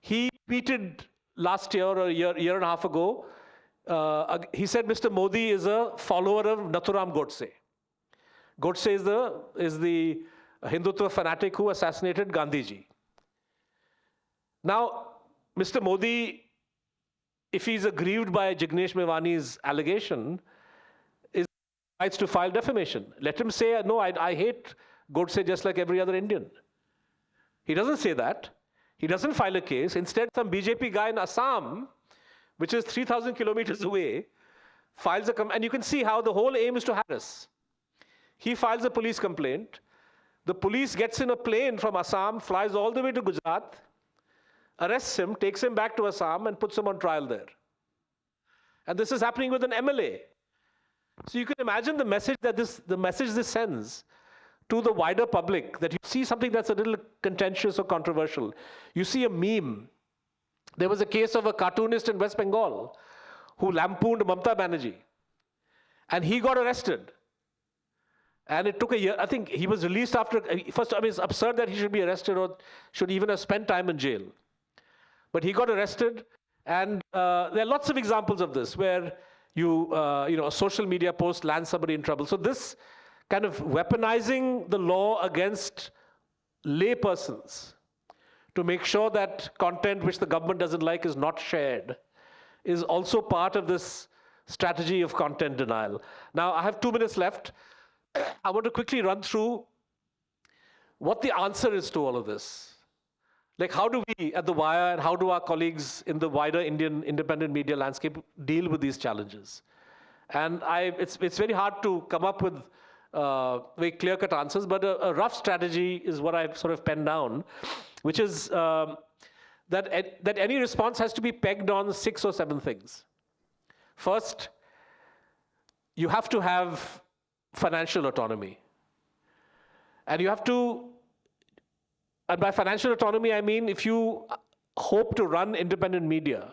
He tweeted last year or a year and a half ago, he said Mr. Modi is a follower of Nathuram Godse. Godse is the Hindutva fanatic who assassinated Gandhiji. Now, Mr. Modi, if he's aggrieved by Jignesh Mevani's allegation, is rights to file defamation. Let him say, no, I hate Godse just like every other Indian. He doesn't say that. He doesn't file a case. Instead, some BJP guy in Assam, which is 3,000 kilometers away, files a and you can see how the whole aim is to harass. He files a police complaint. The police gets in a plane from Assam, flies all the way to Gujarat, arrests him, takes him back to Assam, and puts him on trial there. And this is happening with an MLA. So you can imagine the message this sends to the wider public, that you see something that's a little contentious or controversial. You see a meme. There was a case of a cartoonist in West Bengal who lampooned Mamata Banerjee. And he got arrested. And it took a year. I think he was released after, first, it's absurd that he should be arrested or should even have spent time in jail. But he got arrested, and there are lots of examples of this where a social media post lands somebody in trouble. So this kind of weaponizing the law against lay persons to make sure that content which the government doesn't like is not shared is also part of this strategy of content denial. Now, I have 2 minutes left. I want to quickly run through what the answer is to all of this. Like, how do we at The Wire and how do our colleagues in the wider Indian independent media landscape deal with these challenges? And it's very hard to come up with very clear-cut answers, but a rough strategy is what I've sort of penned down, which is that any response has to be pegged on 6 or 7 things. First, you have to have financial autonomy. And you have to, and by financial autonomy, I mean if you hope to run independent media,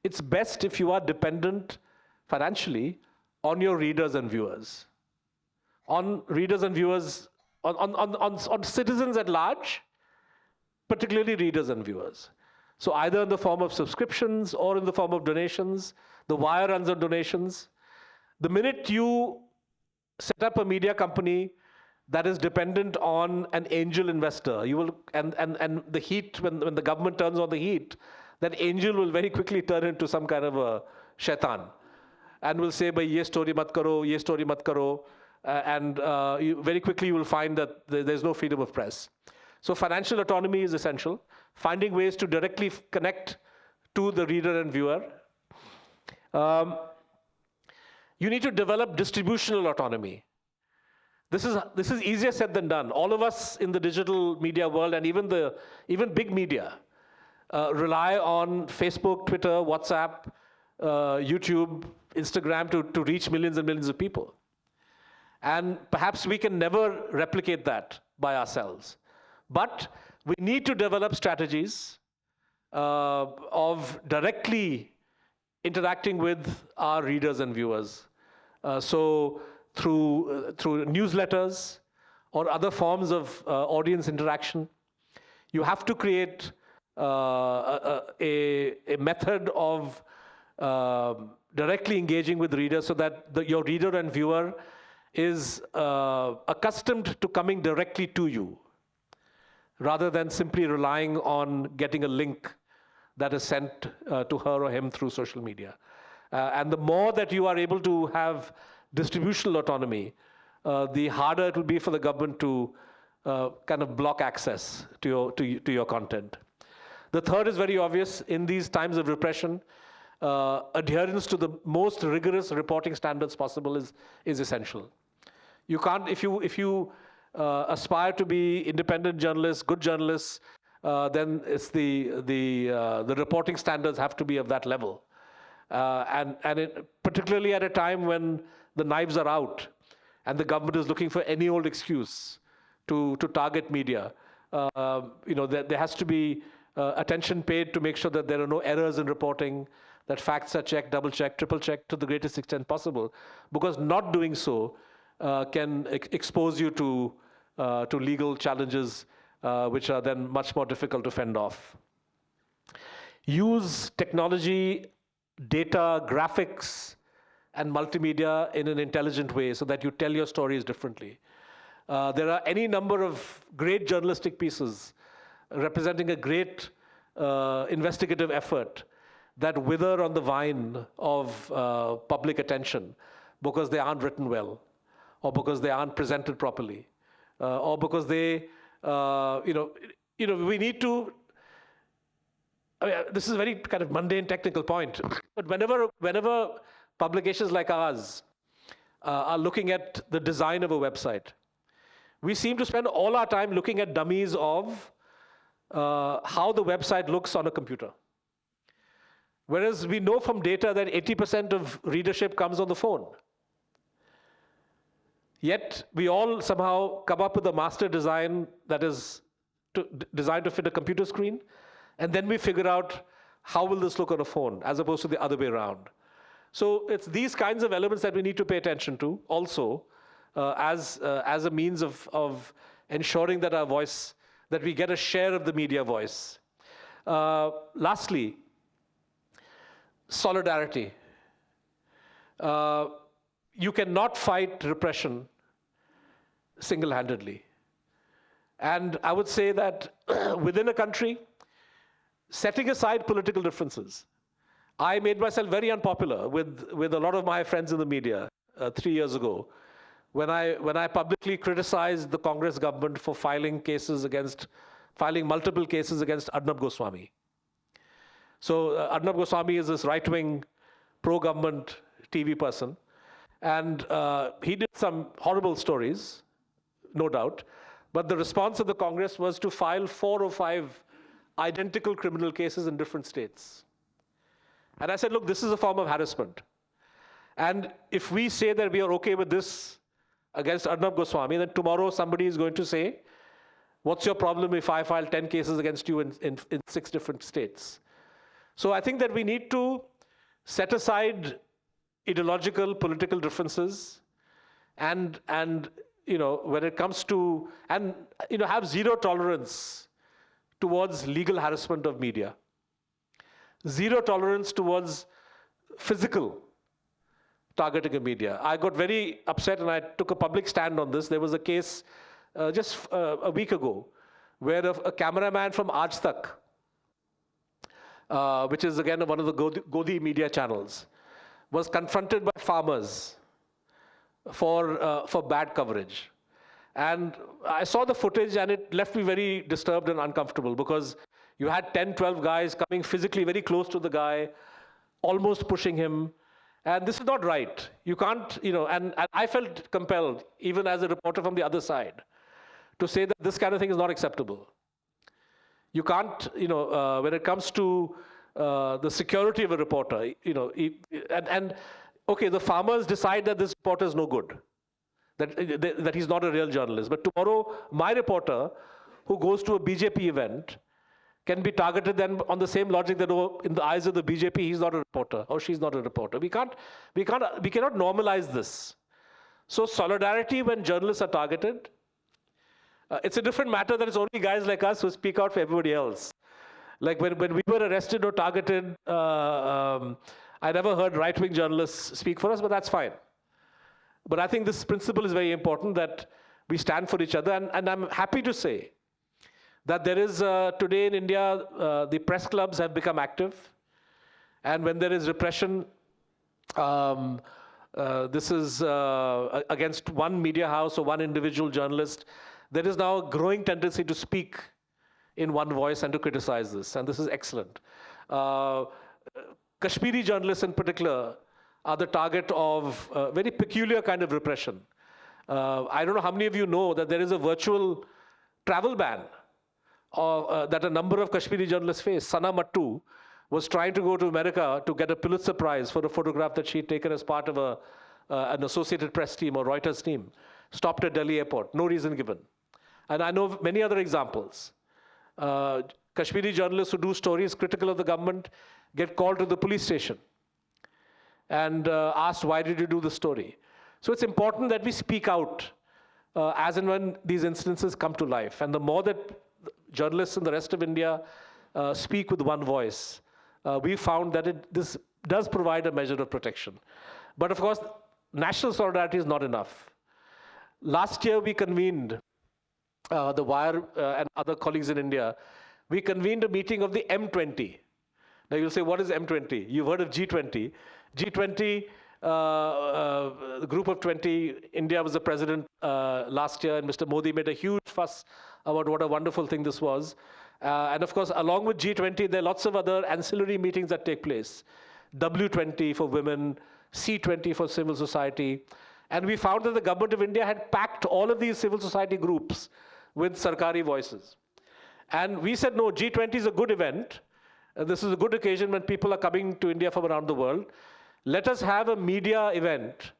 it's best if you are dependent financially on your readers and viewers. On readers and viewers, on citizens at large, particularly readers and viewers. So either in the form of subscriptions or in the form of donations. The wire runs on donations. The minute you set up a media company that is dependent on an angel investor, you will, and the heat, when the government turns on the heat, that angel will very quickly turn into some kind of a shaitan and will say, bhai, ye story mat karo, ye story mat karo, and very quickly you will find that there's no freedom of press. So financial autonomy is essential. Finding ways to directly connect to the reader and viewer. You need to develop distributional autonomy. This is easier said than done. All of us in the digital media world, and even big media, rely on Facebook, Twitter, WhatsApp, YouTube, Instagram to reach millions and millions of people. And perhaps we can never replicate that by ourselves. But we need to develop strategies of directly interacting with our readers and viewers. So through newsletters or other forms of audience interaction, you have to create a method of directly engaging with readers so that your reader and viewer is accustomed to coming directly to you, rather than simply relying on getting a link that is sent to her or him through social media. And the more that you are able to have distributional autonomy, the harder it will be for the government to kind of block access to your content. The third is very obvious. In these times of repression, adherence to the most rigorous reporting standards possible is essential. You can't, if you aspire to be independent journalists, good journalists, then it's the reporting standards have to be of that level. And particularly at a time when the knives are out and the government is looking for any old excuse to target media, there has to be attention paid to make sure that there are no errors in reporting, that facts are checked, double checked, triple checked to the greatest extent possible, because not doing so can expose you to legal challenges which are then much more difficult to fend off. Use technology, data, graphics, and multimedia in an intelligent way so that you tell your stories differently. There are any number of great journalistic pieces representing a great investigative effort that wither on the vine of public attention because they aren't written well, or because they aren't presented properly, or because they, we need to, this is a very kind of mundane technical point, but whenever publications like ours are looking at the design of a website, we seem to spend all our time looking at dummies of how the website looks on a computer. Whereas we know from data that 80% of readership comes on the phone. Yet we all somehow come up with a master design that is designed to fit a computer screen, and then we figure out how will this look on a phone, as opposed to the other way around. So it's these kinds of elements that we need to pay attention to also as a means of ensuring that our voice, that we get a share of the media voice. Lastly, solidarity. You cannot fight repression single-handedly. And I would say that within a country, setting aside political differences, I made myself very unpopular with a lot of my friends in the media 3 years ago when I publicly criticized the Congress government for filing multiple cases against Arnab Goswami. So Arnab Goswami is this right-wing, pro-government TV person, And he did some horrible stories, no doubt. But the response of the Congress was to file 4 or 5 identical criminal cases in different states. And I said, look, this is a form of harassment. And if we say that we are okay with this against Arnab Goswami, then tomorrow somebody is going to say, what's your problem if I file 10 cases against you in 6 different states? So I think that we need to set aside ideological, political differences, and when it comes to, have zero tolerance towards legal harassment of media, zero tolerance towards physical targeting of media. I got very upset and I took a public stand on this. There was a case just a week ago where a cameraman from Aaj Tak, which is again one of the Godi media channels, was confronted by farmers for bad coverage. And I saw the footage and it left me very disturbed and uncomfortable, because you had 10, 12 guys coming physically very close to the guy, almost pushing him. And this is not right. You can't, and I felt compelled, even as a reporter from the other side, to say that this kind of thing is not acceptable. You can't, when it comes to the security of a reporter, okay, the farmers decide that this reporter is no good, that he's not a real journalist. But tomorrow, my reporter who goes to a BJP event can be targeted then on the same logic that, in the eyes of the BJP, he's not a reporter or she's not a reporter. We cannot normalize this. So solidarity when journalists are targeted, it's a different matter that it's only guys like us who speak out for everybody else. Like when we were arrested or targeted, I never heard right-wing journalists speak for us, but that's fine. But I think this principle is very important, that we stand for each other. And I'm happy to say that there is, today in India, the press clubs have become active. And when there is repression, this is against one media house or one individual journalist, there is now a growing tendency to speak in one voice and to criticize this. And this is excellent. Kashmiri journalists in particular are the target of a very peculiar kind of repression. I don't know how many of you know that there is a virtual travel ban that a number of Kashmiri journalists face. Sana Mattu was trying to go to America to get a Pulitzer Prize for a photograph that she'd taken as part of an Associated Press team or Reuters team. Stopped at Delhi airport, no reason given. And I know many other examples. Kashmiri journalists who do stories critical of the government get called to the police station and asked, why did you do the story? So it's important that we speak out as and when these instances come to life. And the more that journalists in the rest of India speak with one voice, we found that this does provide a measure of protection. But of course, national solidarity is not enough. Last year, we convened, The Wire and other colleagues in India, we convened a meeting of the M20. Now you'll say, what is M20? You've heard of G20. G20, the group of 20, India was the president last year, and Mr. Modi made a huge fuss about what a wonderful thing this was. And of course, along with G20, there are lots of other ancillary meetings that take place. W20 for women, C20 for civil society. And we found that the government of India had packed all of these civil society groups with Sarkari voices. And we said, no, G20 is a good event. This is a good occasion when people are coming to India from around the world. Let us have a media event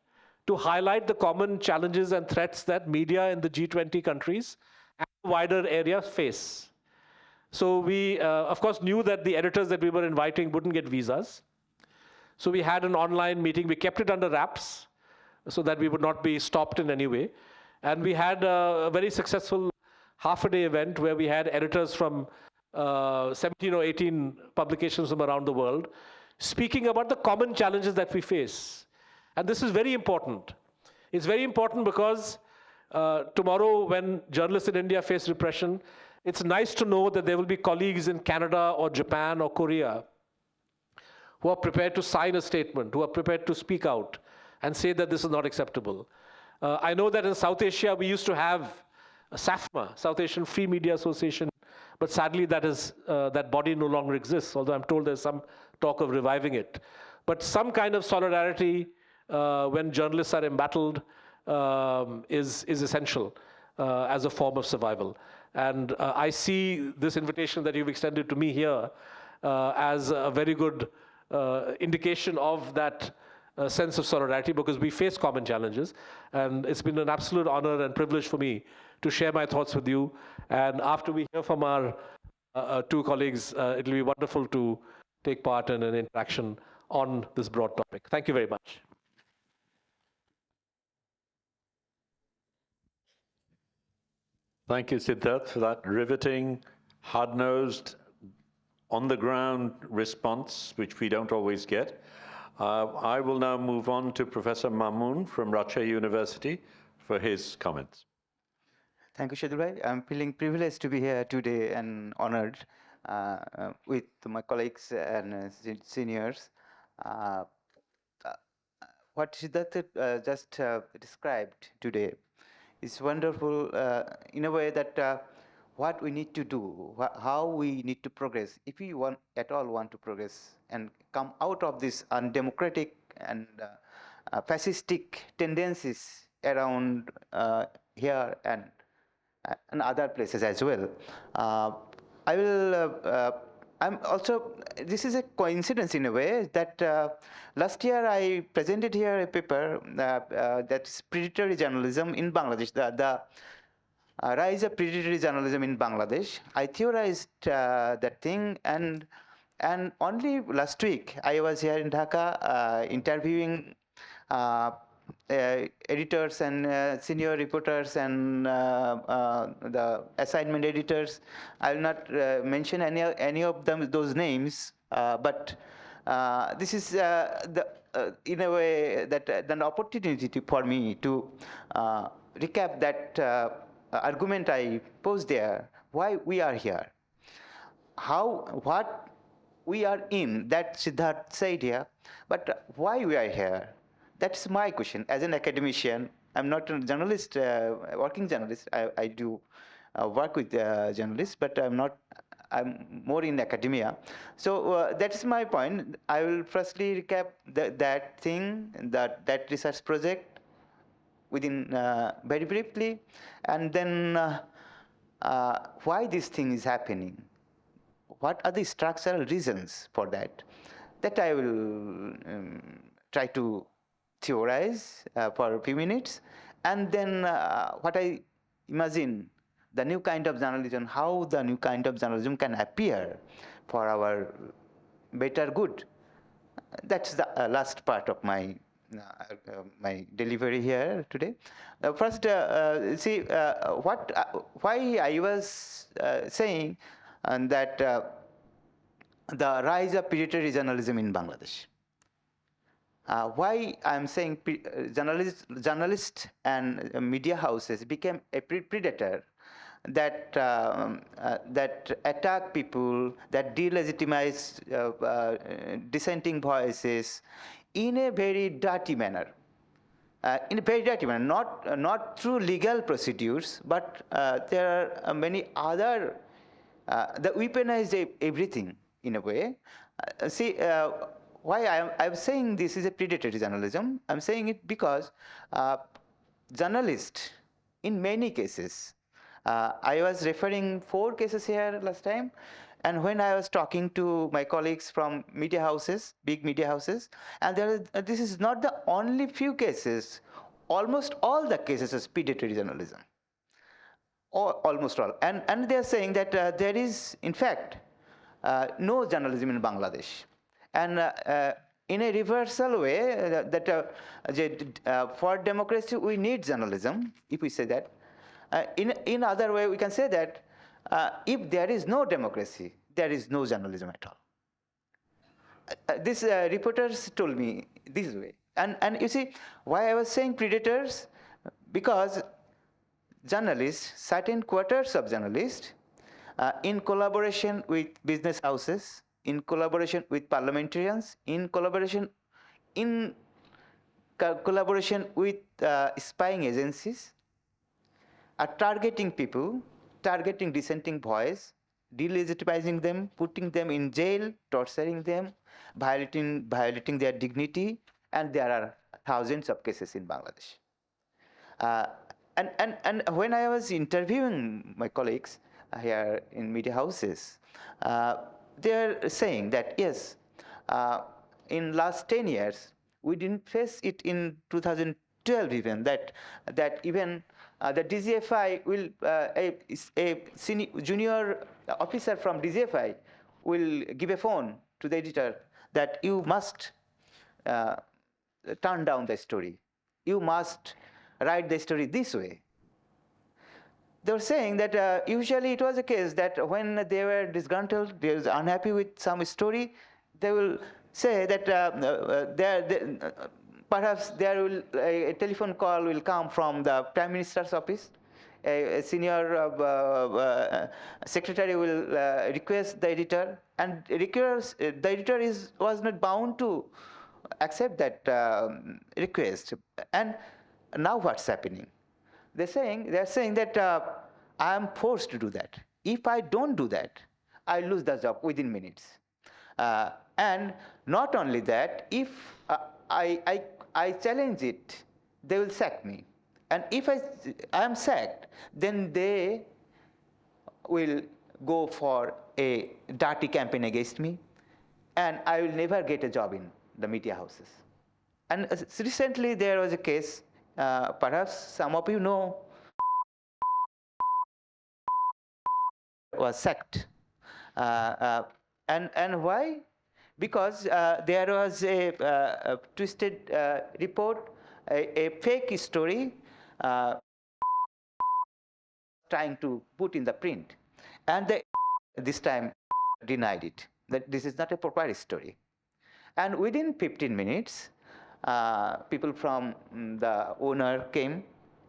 to highlight the common challenges and threats that media in the G20 countries and the wider area face. So we, of course, knew that the editors that we were inviting wouldn't get visas. So we had an online meeting. We kept it under wraps so that we would not be stopped in any way. And we had a very successful half-a-day event where we had editors from 17 or 18 publications from around the world speaking about the common challenges that we face. And this is very important. It's very important because tomorrow when journalists in India face repression, it's nice to know that there will be colleagues in Canada or Japan or Korea who are prepared to sign a statement, who are prepared to speak out and say that this is not acceptable. I know that in South Asia, we used to have SAFMA, South Asian Free Media Association, but sadly that body no longer exists, although I'm told there's some talk of reviving it. But some kind of solidarity when journalists are embattled is essential as a form of survival. And I see this invitation that you've extended to me here as a very good indication of that sense of solidarity, because we face common challenges. And it's been an absolute honor and privilege for me to share my thoughts with you. And after we hear from our two colleagues, it'll be wonderful to take part in an interaction on this broad topic. Thank you very much. Thank you, Siddharth, for that riveting, hard-nosed, on-the-ground response, which we don't always get. I will now move on to Professor Mamun from Rajshahi University for his comments. Thank you, Shadul. I'm feeling privileged to be here today and honored with my colleagues and seniors. What Siddharth just described today is wonderful in a way that what we need to do, how we need to progress, if we at all want to progress and come out of these undemocratic and fascistic tendencies around here and other places as well. I'm also, this is a coincidence in a way that last year I presented here a paper that's predatory journalism in Bangladesh, the rise of predatory journalism in Bangladesh. I theorized that thing, and only last week I was here in Dhaka interviewing editors and senior reporters and the assignment editors. I will not mention any of them, those names, but this is in a way that an opportunity for me to recap that argument I posed there, why we are here, what we are in, that Siddharth said here, but why we are here. That's my question. As an academician, I'm not a journalist, working journalist. I do work with journalists, but I'm more in academia. So that is my point. I will firstly recap that thing, that research project within very briefly, and then why this thing is happening. What are the structural reasons for that? That I will try to theorize for a few minutes, and then what I imagine the new kind of journalism, how the new kind of journalism can appear for our better good. That's the last part of my my delivery here today. First, see why I was saying that the rise of predatory journalism in Bangladesh. Why I'm saying journalists and media houses became a predator that that attack people, that delegitimize dissenting voices in a very dirty manner. Not through legal procedures, but there are many other that weaponize everything in a way. See. Why I'm saying this is a predatory journalism? I'm saying it because journalists, in many cases, I was referring 4 cases here last time, and when I was talking to my colleagues from media houses, big media houses, and this is not the only few cases, almost all the cases of predatory journalism, almost all, and they are saying that there is, in fact, no journalism in Bangladesh. And in a reversal way, for democracy we need journalism, if we say that. In other way, we can say that if there is no democracy, there is no journalism at all. These reporters told me this way. And you see, why I was saying predators? Because journalists, certain quarters of journalists, in collaboration with business houses, in collaboration with parliamentarians, in collaboration with spying agencies, are targeting people, targeting dissenting voice, delegitimizing them, putting them in jail, torturing them, violating their dignity, and there are thousands of cases in Bangladesh. And when I was interviewing my colleagues here in media houses, they're saying that yes, in last 10 years, we didn't face it in 2012 even, that even the DGFI will, a junior officer from DGFI will give a phone to the editor that you must turn down the story. You must write the story this way. They were saying that usually it was a case that when they were disgruntled, they were unhappy with some story, they will say that perhaps there will a telephone call will come from the Prime Minister's office. A senior secretary will request the editor, and the editor was not bound to accept that request. And now what's happening? They're saying that I am forced to do that. If I don't do that, I lose the job within minutes. And not only that, if I challenge it, they will sack me. And if I am sacked, then they will go for a dirty campaign against me, and I will never get a job in the media houses. And recently there was a case, perhaps some of you know, was sacked. And why? Because there was a twisted report, a fake story trying to put in the print, and they this time denied it, that this is not a proper story. And within 15 minutes, people from the owner came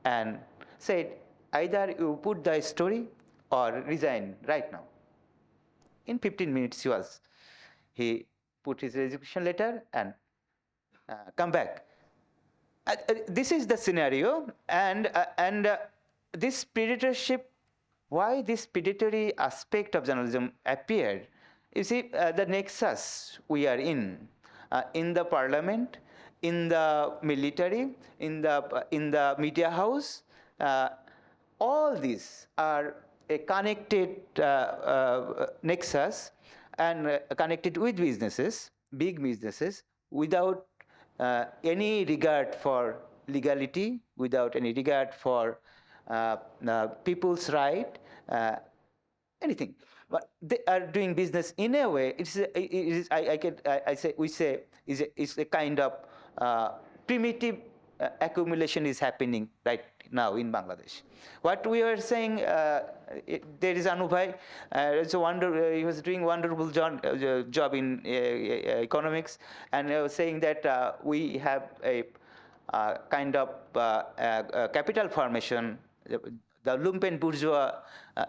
and said, either you put the story or resign right now. In 15 minutes he put his resignation letter and come back. This is the scenario, and this predatorship, why this predatory aspect of journalism appeared. You see, the nexus we are in the parliament, in the military, in the media house, all these are a connected nexus, and connected with businesses, big businesses, without any regard for legality, without any regard for people's right, anything. But they are doing business in a way. It's a kind of primitive accumulation is happening right now in Bangladesh. What we were saying, there is Anubhai, he was doing wonderful job in economics, and he was saying that we have a kind of capital formation. The lumpen bourgeois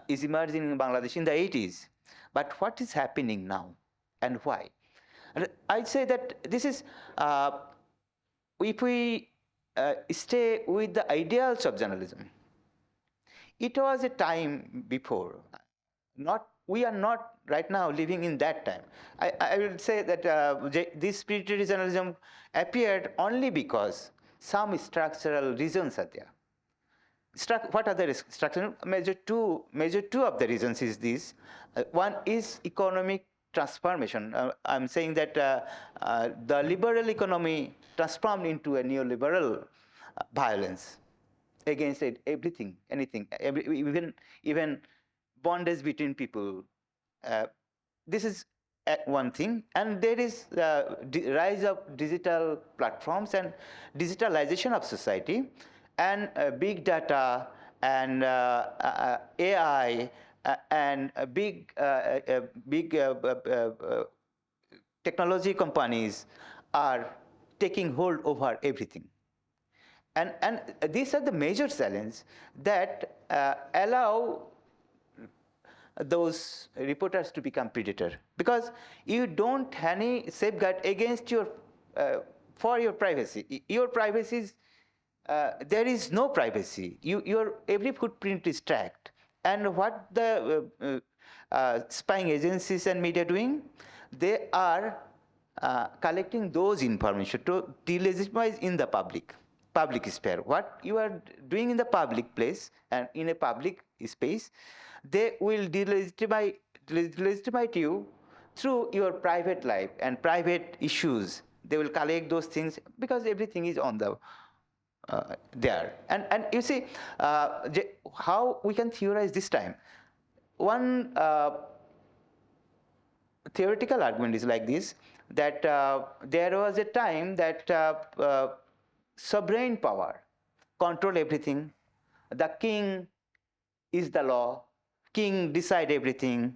is emerging in Bangladesh in the 80s. But what is happening now, and why? And I'd say that this is, if we stay with the ideals of journalism, it was a time before. We are not right now living in that time. I will say that this predatory journalism appeared only because some structural reasons are there. What are the structural? Major two of the reasons is this. One is economic transformation. I'm saying that the liberal economy transformed into a neoliberal violence against everything, anything, even bondage between people. This is one thing, and there is the rise of digital platforms and digitalization of society, and big data and AI and big technology companies are taking hold over everything. And these are the major challenges that allow those reporters to become predator, because you don't have any safeguard against for your privacy. Your privacy is, there is no privacy. Your every footprint is tracked. And what the spying agencies and media doing? They are collecting those information to delegitimize in the public sphere. What you are doing in the public place and in a public space, they will delegitimize you through your private life and private issues. They will collect those things because everything is on the there. And you see how we can theorize this time. One theoretical argument is like this, that there was a time that sovereign power control everything. The king is the law. King decide everything,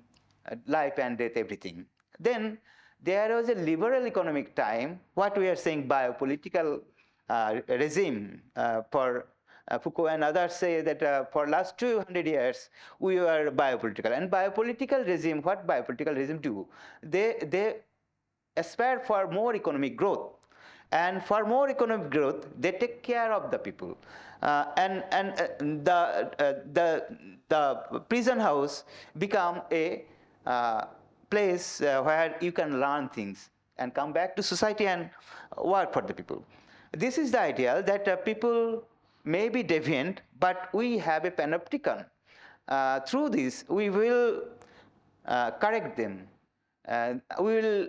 life and death, everything. Then there was a liberal economic time, what we are saying biopolitical regime. For Foucault and others say that for last 200 years we were biopolitical. And biopolitical regime, what biopolitical regime do? They aspire for more economic growth. And for more economic growth, they take care of the people. The prison house become a place where you can learn things and come back to society and work for the people. This is the ideal that people may be deviant, but we have a panopticon. Through this, we will correct them. We will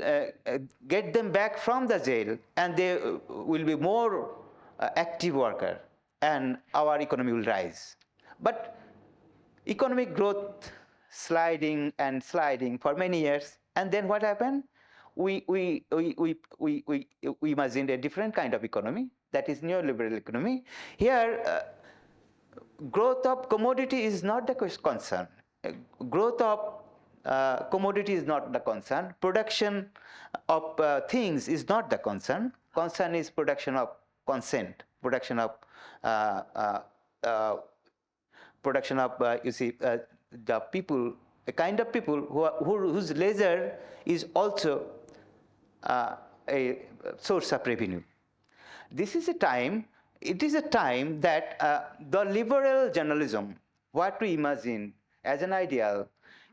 get them back from the jail, and they will be more active worker, and our economy will rise. But economic growth sliding and sliding for many years, and then what happened? We imagined a different kind of economy, that is neoliberal economy. Here, growth of commodity is not the concern. Growth of commodity is not the concern. Production of things is not the concern. Concern is production of consent, production of you see the people, a kind of people whose leisure is also a source of revenue. This is a time. It is a time that the liberal journalism, what we imagine as an ideal,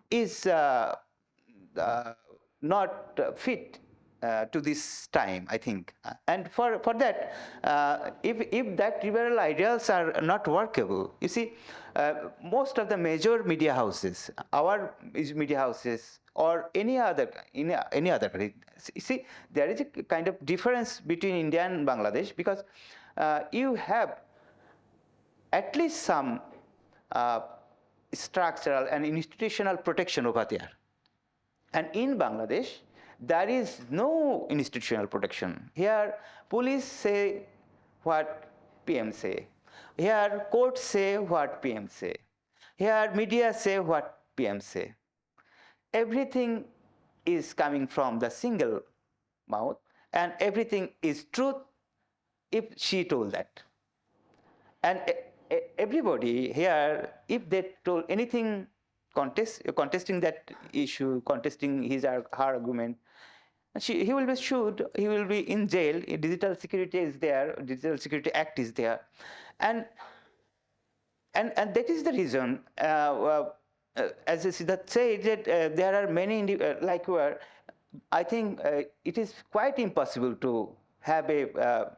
is not fit to this time, I think. And for that, if that liberal ideals are not workable, you see, most of the major media houses, our media houses, or any other country, see, there is a kind of difference between India and Bangladesh, because you have at least some structural and institutional protection over there. And in Bangladesh, there is no institutional protection. Here, police say what PM say. Here, courts say what PM say. Here, media say what PM say. Everything is coming from the single mouth, and everything is truth if she told that. And everybody here, if they told anything contesting that issue, contesting his or her argument, he will be sued, he will be in jail. Digital security is there, Digital Security Act is there. And that is the reason, as Siddharth said, that there are many, like where I think it is quite impossible to have a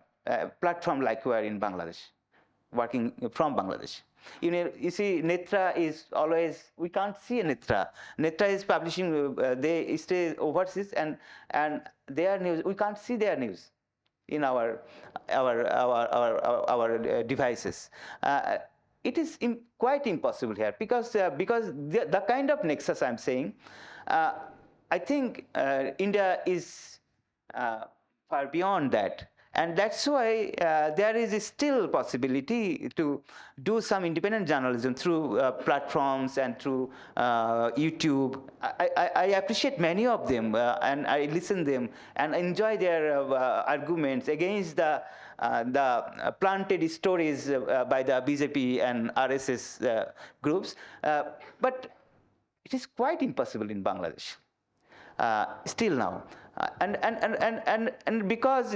platform like we are in Bangladesh, working from Bangladesh. You see, Netra is always, we can't see a Netra. Netra is publishing, they stay overseas, and their news, we can't see their news in our devices. It is quite impossible here, because the kind of nexus I'm saying, I think India is far beyond that. And that's why there is still possibility to do some independent journalism through platforms and through YouTube. I appreciate many of them, and I listen them and enjoy their arguments against the planted stories by the BJP and RSS groups. But it is quite impossible in Bangladesh still now. And because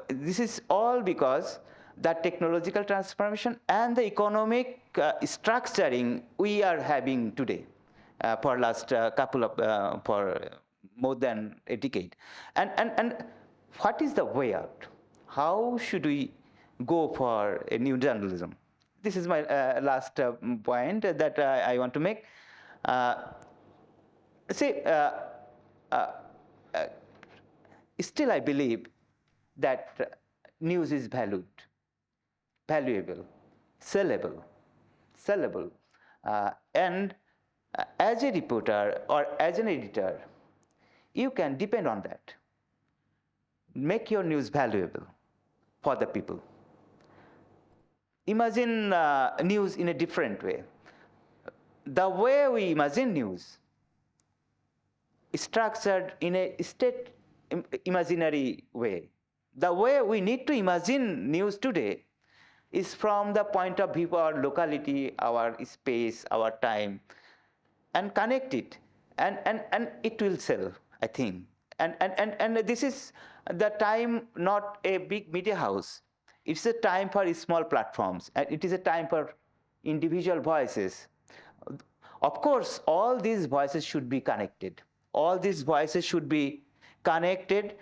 this is all because the technological transformation and the economic structuring we are having today for last couple of for more than a decade. And what is the way out? How should we go for a new journalism? This is my last point that I want to make. See, still I believe that news is valuable, sellable. And as a reporter or as an editor, you can depend on that. Make your news valuable for the people. Imagine news in a different way. The way we imagine news is structured in a state imaginary way. The way we need to imagine news today is from the point of view of our locality, our space, our time, and connect it, and it will sell, I think. And this is the time, not a big media house. It's a time for small platforms, and it is a time for individual voices. Of course, all these voices should be connected. All these voices should be connected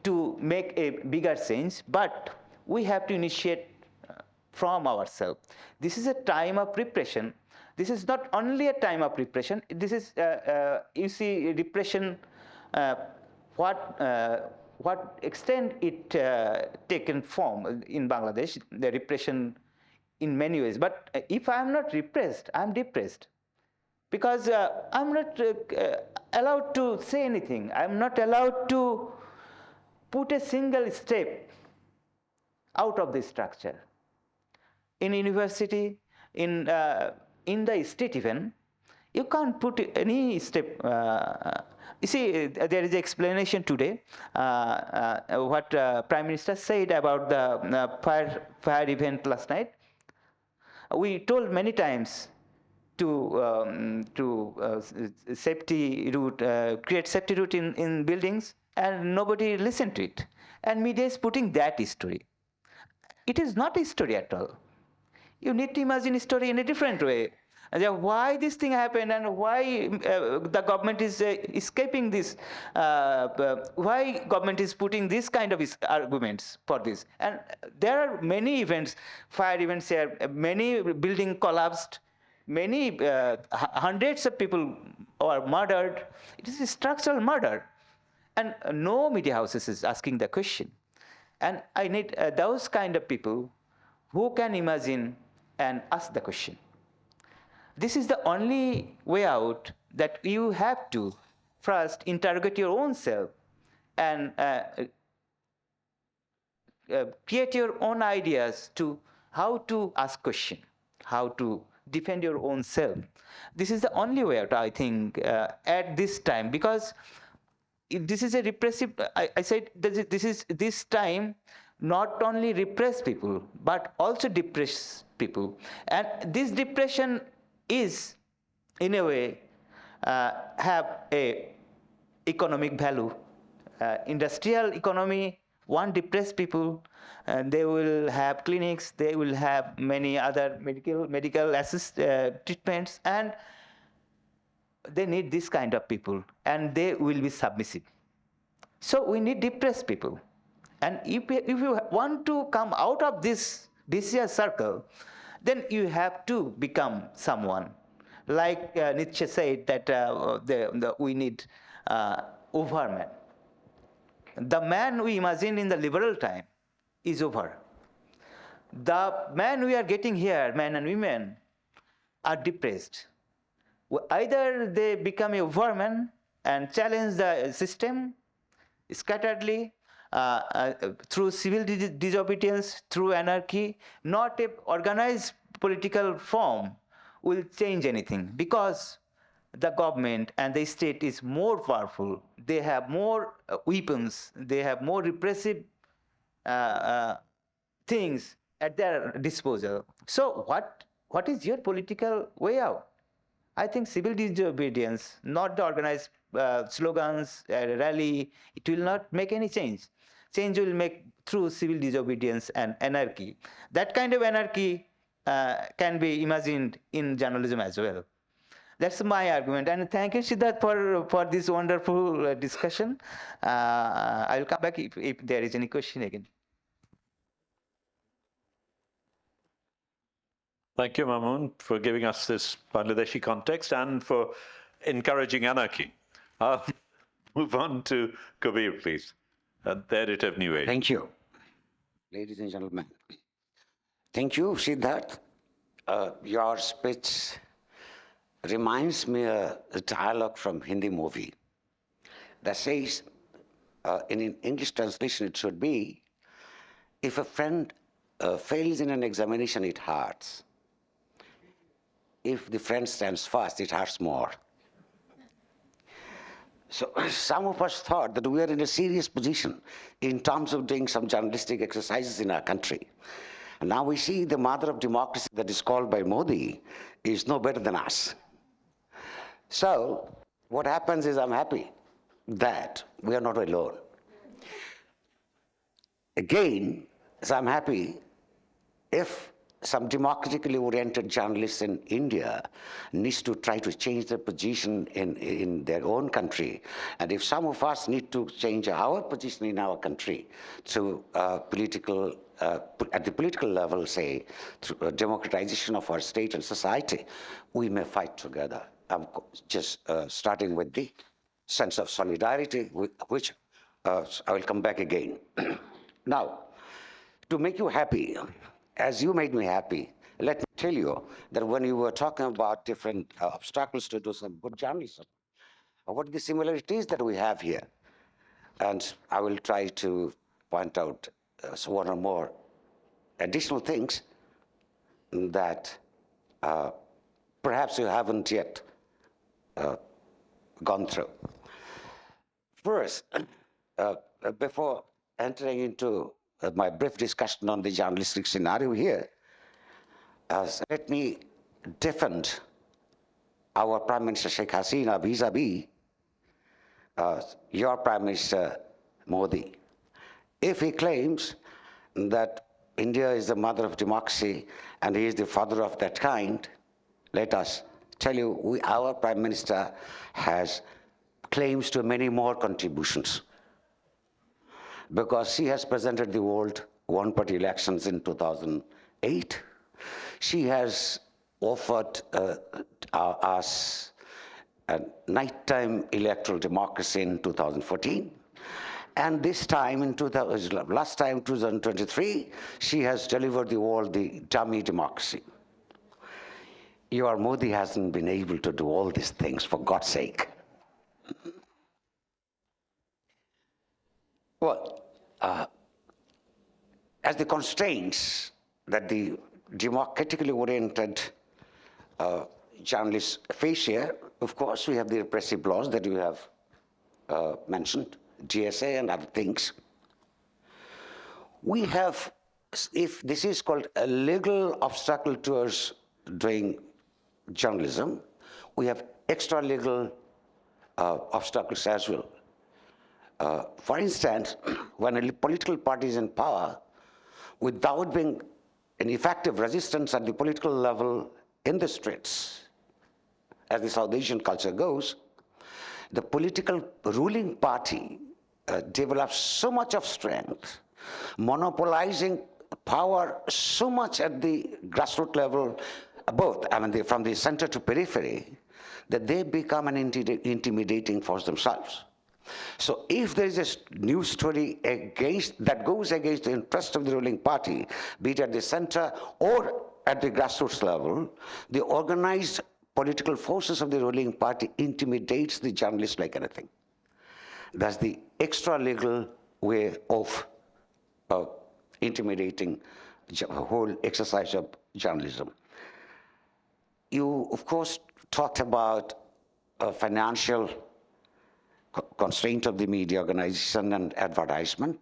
to make a bigger change, but we have to initiate from ourselves. This is a time of repression. This is not only a time of repression. This is, you see, repression, what extent it taken form in Bangladesh, the repression in many ways. But if I am not repressed, I am depressed. Because I'm not allowed to say anything. I'm not allowed to put a single step out of this structure. In university, in the state even, you can't put any step. You see, there is an explanation today, what Prime Minister said about the fire event last night. We told many times to safety route, create safety route in buildings, and nobody listened to it. And media is putting that story. It is not a story at all. You need to imagine a story in a different way. And why this thing happened, and why the government is escaping this, why government is putting this kind of arguments for this. And there are many events, fire events here, many building collapsed, many hundreds of people are murdered. It is a structural murder. And no media houses is asking the question. And I need those kind of people who can imagine and ask the question. This is the only way out, that you have to first interrogate your own self and create your own ideas to how to ask question, how to defend your own self. This is the only way out, I think, at this time, because this is a repressive, I said this time not only repress people, but also depress people. And this depression is, in a way, have a economic value. Industrial economy won't depress people, and they will have clinics, they will have many other medical treatments, and they need this kind of people, and they will be submissive. So we need depressed people. And if you want to come out of this vicious circle, then you have to become someone. Like Nietzsche said that we need overman. The man we imagine in the liberal time is over. The man we are getting here, men and women, are depressed. Either they become a overman and challenge the system scatteredly, through civil disobedience, through anarchy. Not a organized political form will change anything, because the government and the state is more powerful. They have more weapons. They have more repressive things at their disposal. So what is your political way out? I think civil disobedience, not the organized slogans, rally, it will not make any change. Change will make through civil disobedience and anarchy. That kind of anarchy can be imagined in journalism as well. That's my argument. And thank you, Siddharth, for this wonderful discussion. I will come back if there is any question again. Thank you, Mamun, for giving us this Bangladeshi context and for encouraging anarchy. I'll move on to Kabir, please, the editor of New Age. Thank you, ladies and gentlemen. Thank you, Siddharth. Your speech reminds me of a dialogue from Hindi movie that says, in English translation, it should be, if a friend fails in an examination, it hurts. If the friend stands fast, it hurts more. So some of us thought that we are in a serious position in terms of doing some journalistic exercises in our country. And now we see the mother of democracy that is called by Modi is no better than us. So what happens is I'm happy that we are not alone. Again, so I'm happy if some democratically oriented journalists in India needs to try to change their position in their own country. And if some of us need to change our position in our country through at the political level, say, through democratization of our state and society, we may fight together. I'm just starting with the sense of solidarity, which I will come back again. Now, to make you happy, as you made me happy, let me tell you that when you were talking about different obstacles to do some good journalism, what are the similarities that we have here? And I will try to point out one or more additional things that perhaps you haven't yet gone through. First, before entering into my brief discussion on the journalistic scenario here, let me defend our Prime Minister Sheikh Hasina vis-a-vis your Prime Minister Modi. If he claims that India is the mother of democracy and he is the father of that kind, let us tell you, our Prime Minister has claims to many more contributions, because she has presented the world one-party elections in 2008. She has offered us a nighttime electoral democracy in 2014. And this time, last time, 2023, she has delivered the world the dummy democracy. Your Modi hasn't been able to do all these things, for God's sake. Well, as the constraints that the democratically oriented journalists face here, of course, we have the repressive laws that you have mentioned, GSA and other things. We have, if this is called a legal obstacle towards doing journalism, we have extra legal obstacles as well. For instance, when a political party is in power, without being an effective resistance at the political level in the streets, as the South Asian culture goes, the political ruling party develops so much of strength, monopolizing power so much at the grassroots level, both, from the center to periphery, that they become an intimidating force themselves. So if there is a news story that goes against the interest of the ruling party, be it at the center or at the grassroots level, the organized political forces of the ruling party intimidates the journalist like anything. That's the extra legal way of intimidating the whole exercise of journalism. You, of course, talked about financial constraint of the media organization and advertisement.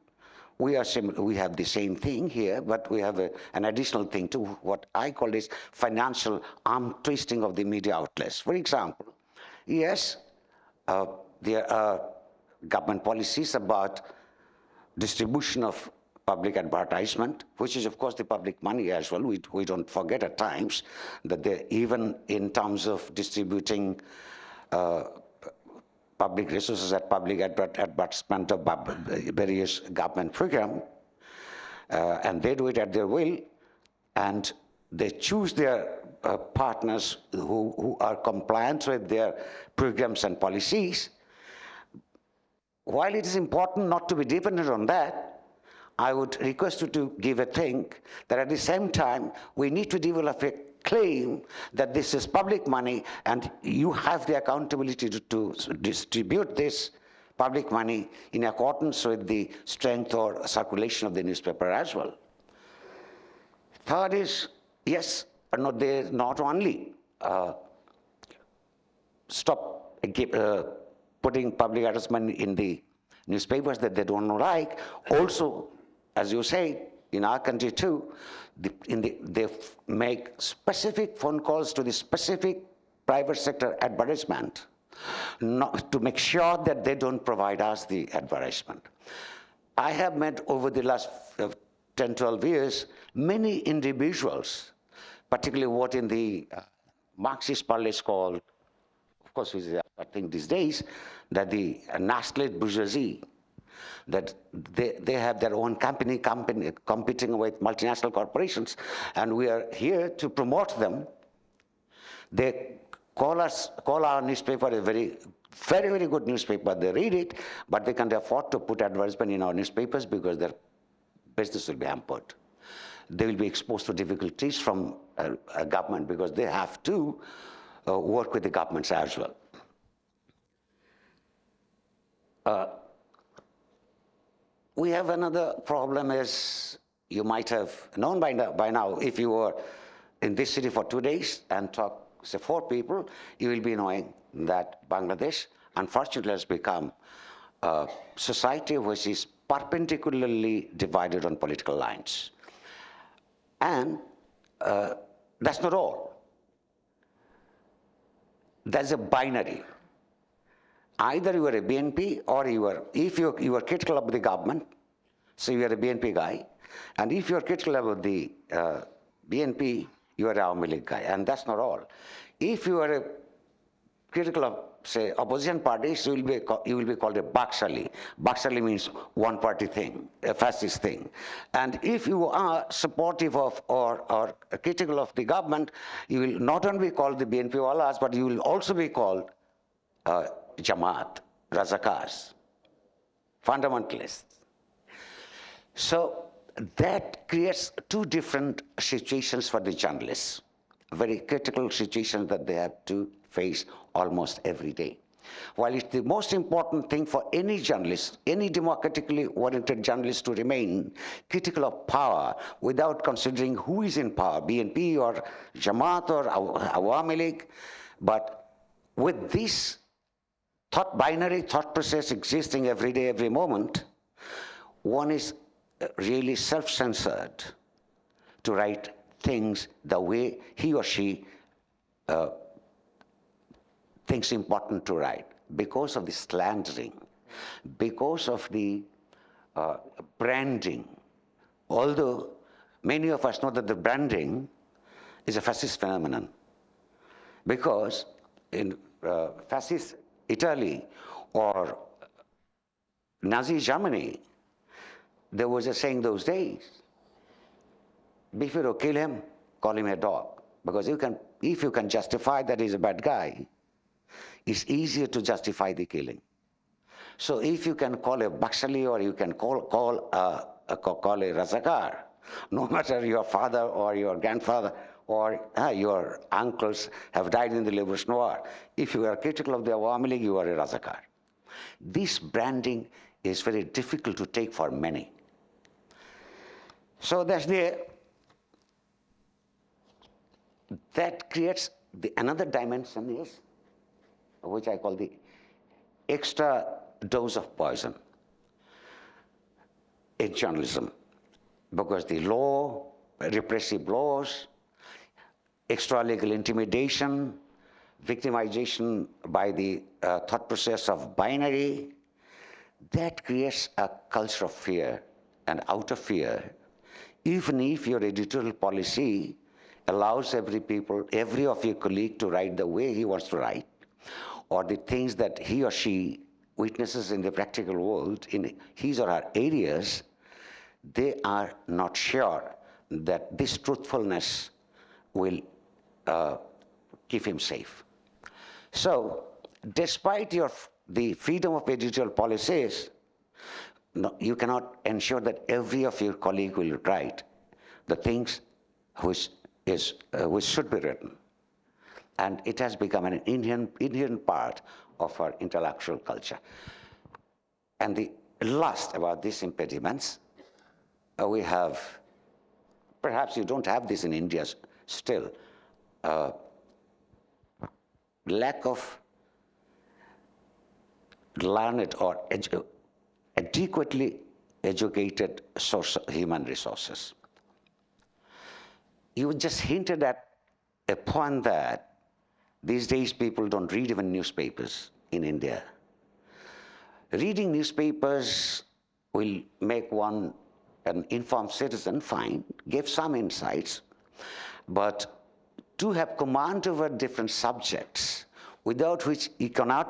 We have the same thing here, but we have an additional thing to what I call is financial arm twisting of the media outlets. For example, yes, there are government policies about distribution of public advertisement, which is, of course, the public money as well. We don't forget at times that even in terms of distributing public resources at public advertisement of various government program, and they do it at their will, and they choose their partners who are compliant with their programs and policies. While it is important not to be dependent on that, I would request you to give a think that at the same time, we need to develop a claim that this is public money and you have the accountability to distribute this public money in accordance with the strength or circulation of the newspaper as well. Third is, yes, they not only stop putting public advertisement in the newspapers that they don't like. Also, as you say, in our country too, they make specific phone calls to the specific private sector advertisement to make sure that they don't provide us the advertisement. I have met over the last 10, 12 years, many individuals, particularly what in the Marxist parlance is called, of course, I think these days, that the nationalist bourgeoisie, that they have their own company competing with multinational corporations, and we are here to promote them. They call our newspaper a very, very good newspaper. They read it, but they can't afford to put advertisement in our newspapers because their business will be hampered. They will be exposed to difficulties from a government because they have to work with the governments as well. We have another problem, as you might have known by now. If you were in this city for 2 days and talk, say, 4 people, you will be knowing that Bangladesh, unfortunately, has become a society which is perpendicularly divided on political lines. And that's not all. There's a binary. Either you are a BNP or if you are critical of the government, so you are a BNP guy, and if you are critical about the BNP, you are a Awami League guy, and that's not all. If you are critical of, say, opposition parties, you will be called a Bakshali. Bakshali means one-party thing, a fascist thing. And if you are supportive of or critical of the government, you will not only be called the BNP Walas, but you will also be called Jamaat, Razakars, fundamentalists. So that creates 2 different situations for the journalists, very critical situations that they have to face almost every day. While it's the most important thing for any journalist, any democratically oriented journalist, to remain critical of power without considering who is in power, BNP or Jamaat or Awami League, but with this binary thought process existing every day, every moment, one is really self-censored to write things the way he or she thinks important to write, because of the slandering, because of the branding. Although many of us know that the branding is a fascist phenomenon, because in fascist Italy or Nazi Germany, there was a saying those days, before you kill him, call him a dog. Because if you can justify that he's a bad guy, it's easier to justify the killing. So if you can call a Bakshali or you can call a Razakar, no matter your father or your grandfather or your uncles have died in the Liberation War, if you are critical of the Awami League, you are a Razakar. This branding is very difficult to take for many. So that creates another dimension, is which I call the extra dose of poison in journalism, because the law, repressive laws, extra-legal intimidation, victimization by the thought process of binary, that creates a culture of fear and out of fear, even if your editorial policy allows every of your colleague to write the way he wants to write, or the things that he or she witnesses in the practical world in his or her areas, they are not sure that this truthfulness will keep him safe. So, despite the freedom of editorial policies, no, you cannot ensure that every of your colleague will write the things which should be written. And it has become an inherent part of our intellectual culture. And the last about these impediments, we have, perhaps you don't have this in India still, lack of learned or adequately educated human resources. You just hinted at a point that these days people don't read even newspapers in India. Reading newspapers will make one an informed citizen, fine, give some insights, but to have command over different subjects, without which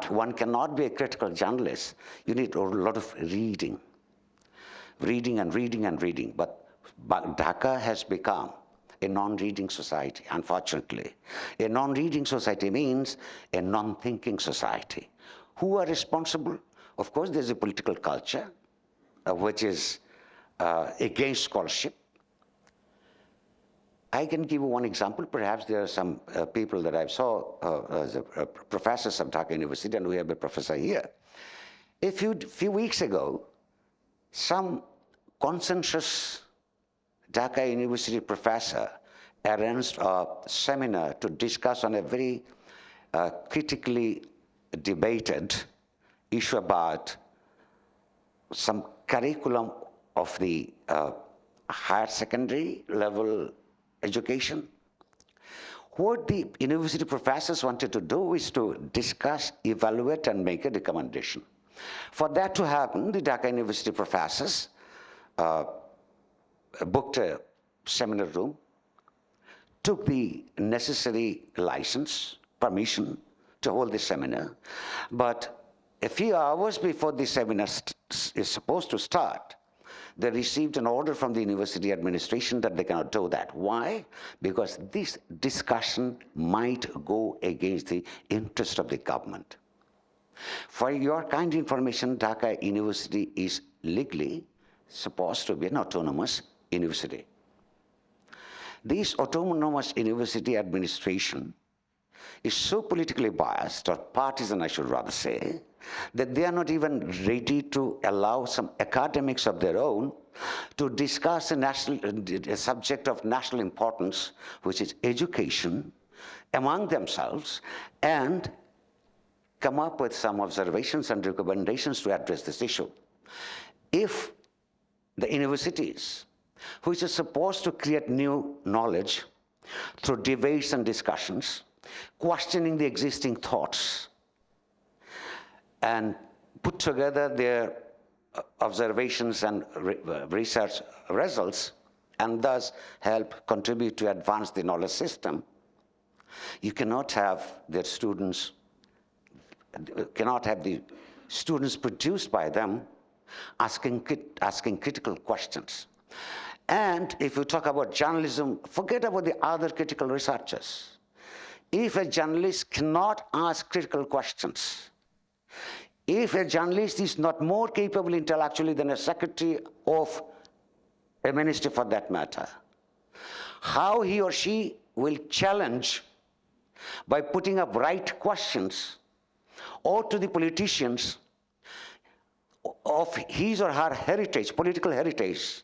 one cannot be a critical journalist, you need a lot of reading. Reading and reading and reading. But Dhaka has become a non-reading society, unfortunately. A non-reading society means a non-thinking society. Who are responsible? Of course, there's a political culture, which is against scholarship. I can give you one example. Perhaps there are some people that I saw as professors of Dhaka University, and we have a professor here. A few weeks ago, some conscientious Dhaka University professor arranged a seminar to discuss on a very critically debated issue about some curriculum of the higher secondary level education. What the university professors wanted to do is to discuss, evaluate, and make a recommendation. For that to happen, the Dhaka University professors booked a seminar room, took the necessary license, permission to hold the seminar, but a few hours before the seminar is supposed to start, they received an order from the university administration that they cannot do that. Why? Because this discussion might go against the interest of the government. For your kind information, Dhaka University is legally supposed to be an autonomous university. This autonomous university administration is so politically biased, or partisan I should rather say, that they are not even ready to allow some academics of their own to discuss a subject of national importance, which is education, among themselves, and come up with some observations and recommendations to address this issue. If the universities, which are supposed to create new knowledge through debates and discussions, questioning the existing thoughts, and put together their observations and research results, and thus help contribute to advance the knowledge system, you cannot have the students produced by them asking critical questions. And if you talk about journalism, forget about the other critical researchers. If a journalist cannot ask critical questions, if a journalist is not more capable intellectually than a secretary of a ministry for that matter, how he or she will challenge by putting up right questions or to the politicians of his or her heritage, political heritage,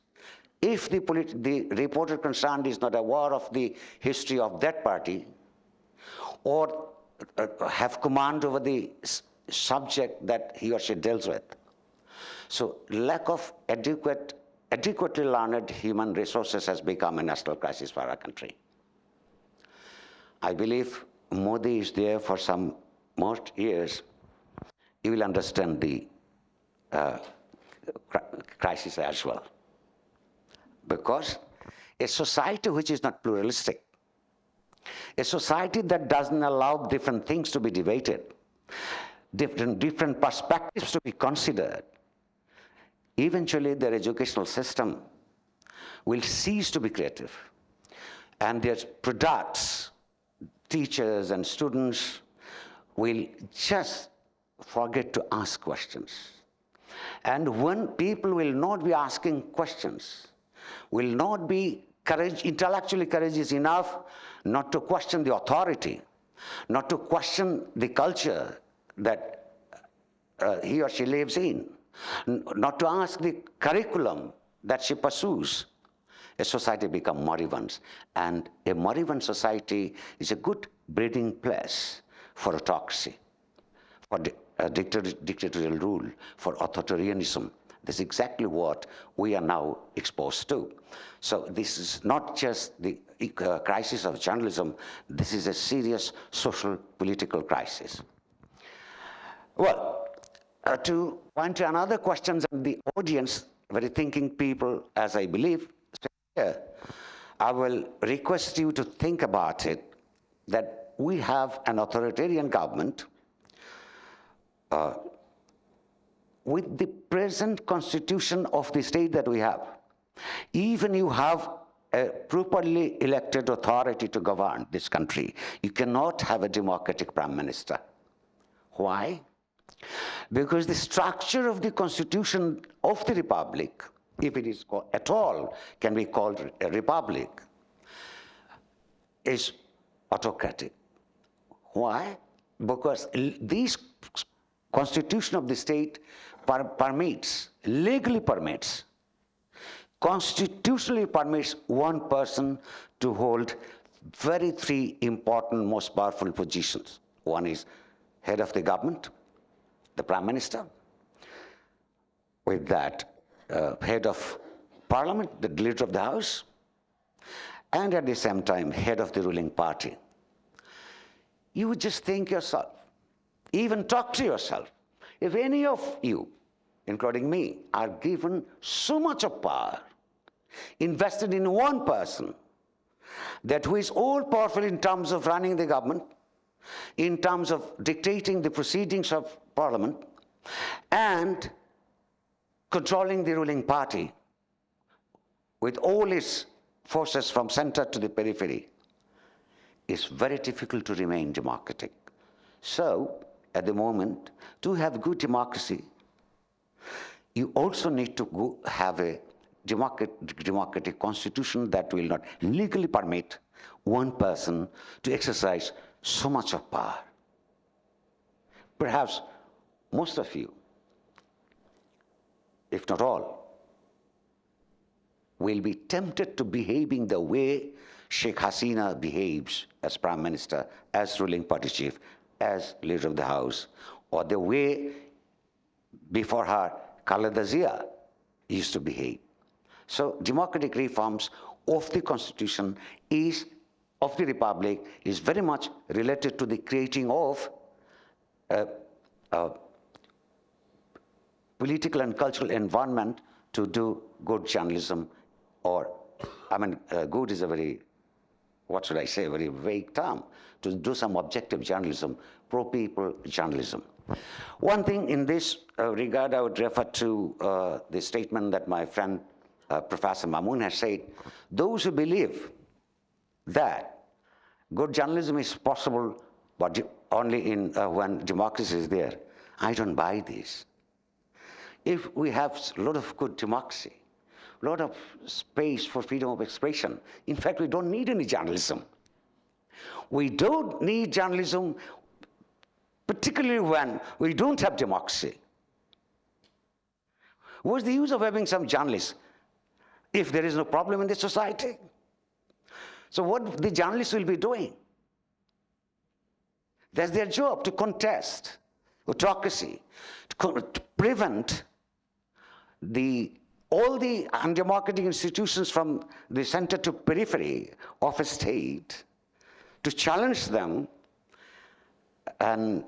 if the reporter concerned is not aware of the history of that party, or have command over the subject that he or she deals with. So lack of adequately learned human resources has become a national crisis for our country. I believe Modi is there for some more years. You will understand the crisis as well. Because a society which is not pluralistic, a society that doesn't allow different things to be debated, different perspectives to be considered, eventually their educational system will cease to be creative. And their products, teachers and students, will just forget to ask questions. And when people will not be asking questions, will not be intellectually courageous enough not to question the authority, not to question the culture that he or she lives in, not to ask the curriculum that she pursues, a society becomes moribund. And a moribund society is a good breeding place for autocracy, for dictatorial rule, for authoritarianism. This is exactly what we are now exposed to. So this is not just the crisis of journalism, this is a serious social political crisis. Well, to point to another question that the audience, very thinking people, as I believe, here, I will request you to think about it, that we have an authoritarian government with the present constitution of the state that we have. Even you have a properly elected authority to govern this country, you cannot have a democratic prime minister. Why? Because the structure of the constitution of the republic, if it is called, at all can be called a republic, is autocratic. Why? Because this constitution of the state legally permits, constitutionally permits one person to hold three important, most powerful positions. One is head of the government, the prime minister. With that, head of parliament, the leader of the house, and at the same time, head of the ruling party. You would just think yourself, even talk to yourself, if any of you, including me, are given so much of power, invested in one person, that who is all powerful in terms of running the government, in terms of dictating the proceedings of parliament, and controlling the ruling party with all its forces from center to the periphery, it's very difficult to remain democratic. So, at the moment, to have good democracy, you also need to have a democratic constitution that will not legally permit one person to exercise so much of power. Perhaps most of you, if not all, will be tempted to behaving the way Sheikh Hasina behaves as Prime Minister, as ruling party chief, as leader of the house, or the way before her Khaleda Zia used to behave. So democratic reforms of the constitution of the republic is very much related to the creating of political and cultural environment to do good journalism, or, good is a very, what should I say, a very vague term, to do some objective journalism, pro-people journalism. One thing in this regard, I would refer to the statement that my friend Professor Mamun has said. Those who believe that good journalism is possible but only when democracy is there, I don't buy this. If we have a lot of good democracy, a lot of space for freedom of expression, in fact, we don't need any journalism. We don't need journalism, particularly when we don't have democracy. What's the use of having some journalists if there is no problem in the society? So what the journalists will be doing? That's their job, to contest autocracy, to prevent all the undemocratic institutions from the center to periphery of a state, to challenge them and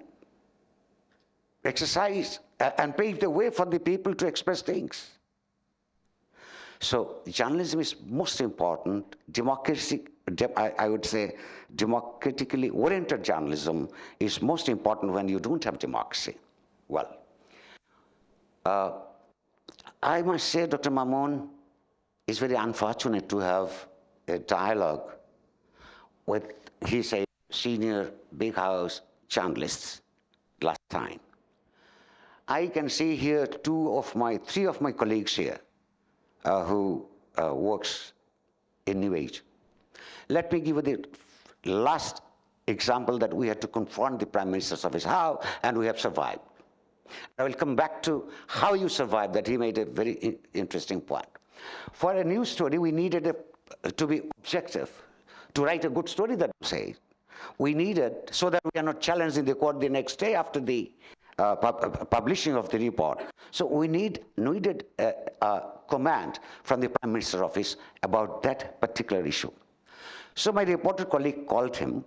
exercise and pave the way for the people to express things. So journalism is most important. I would say democratically oriented journalism is most important when you don't have democracy. Well, I must say, Dr. Mamun, it's very unfortunate to have a dialogue with his senior big house journalists last time. I can see here three of my colleagues here who works in New Age. Let me give you the last example that we had to confront the Prime Minister's office. How? And we have survived. I will come back to how you survived, that he made a very interesting point. For a news story, we needed to be objective. To write a good story, that say, we needed, so that we are not challenged in the court the next day after the publishing of the report. So we needed a command from the Prime Minister's office about that particular issue. So my reporter colleague called him,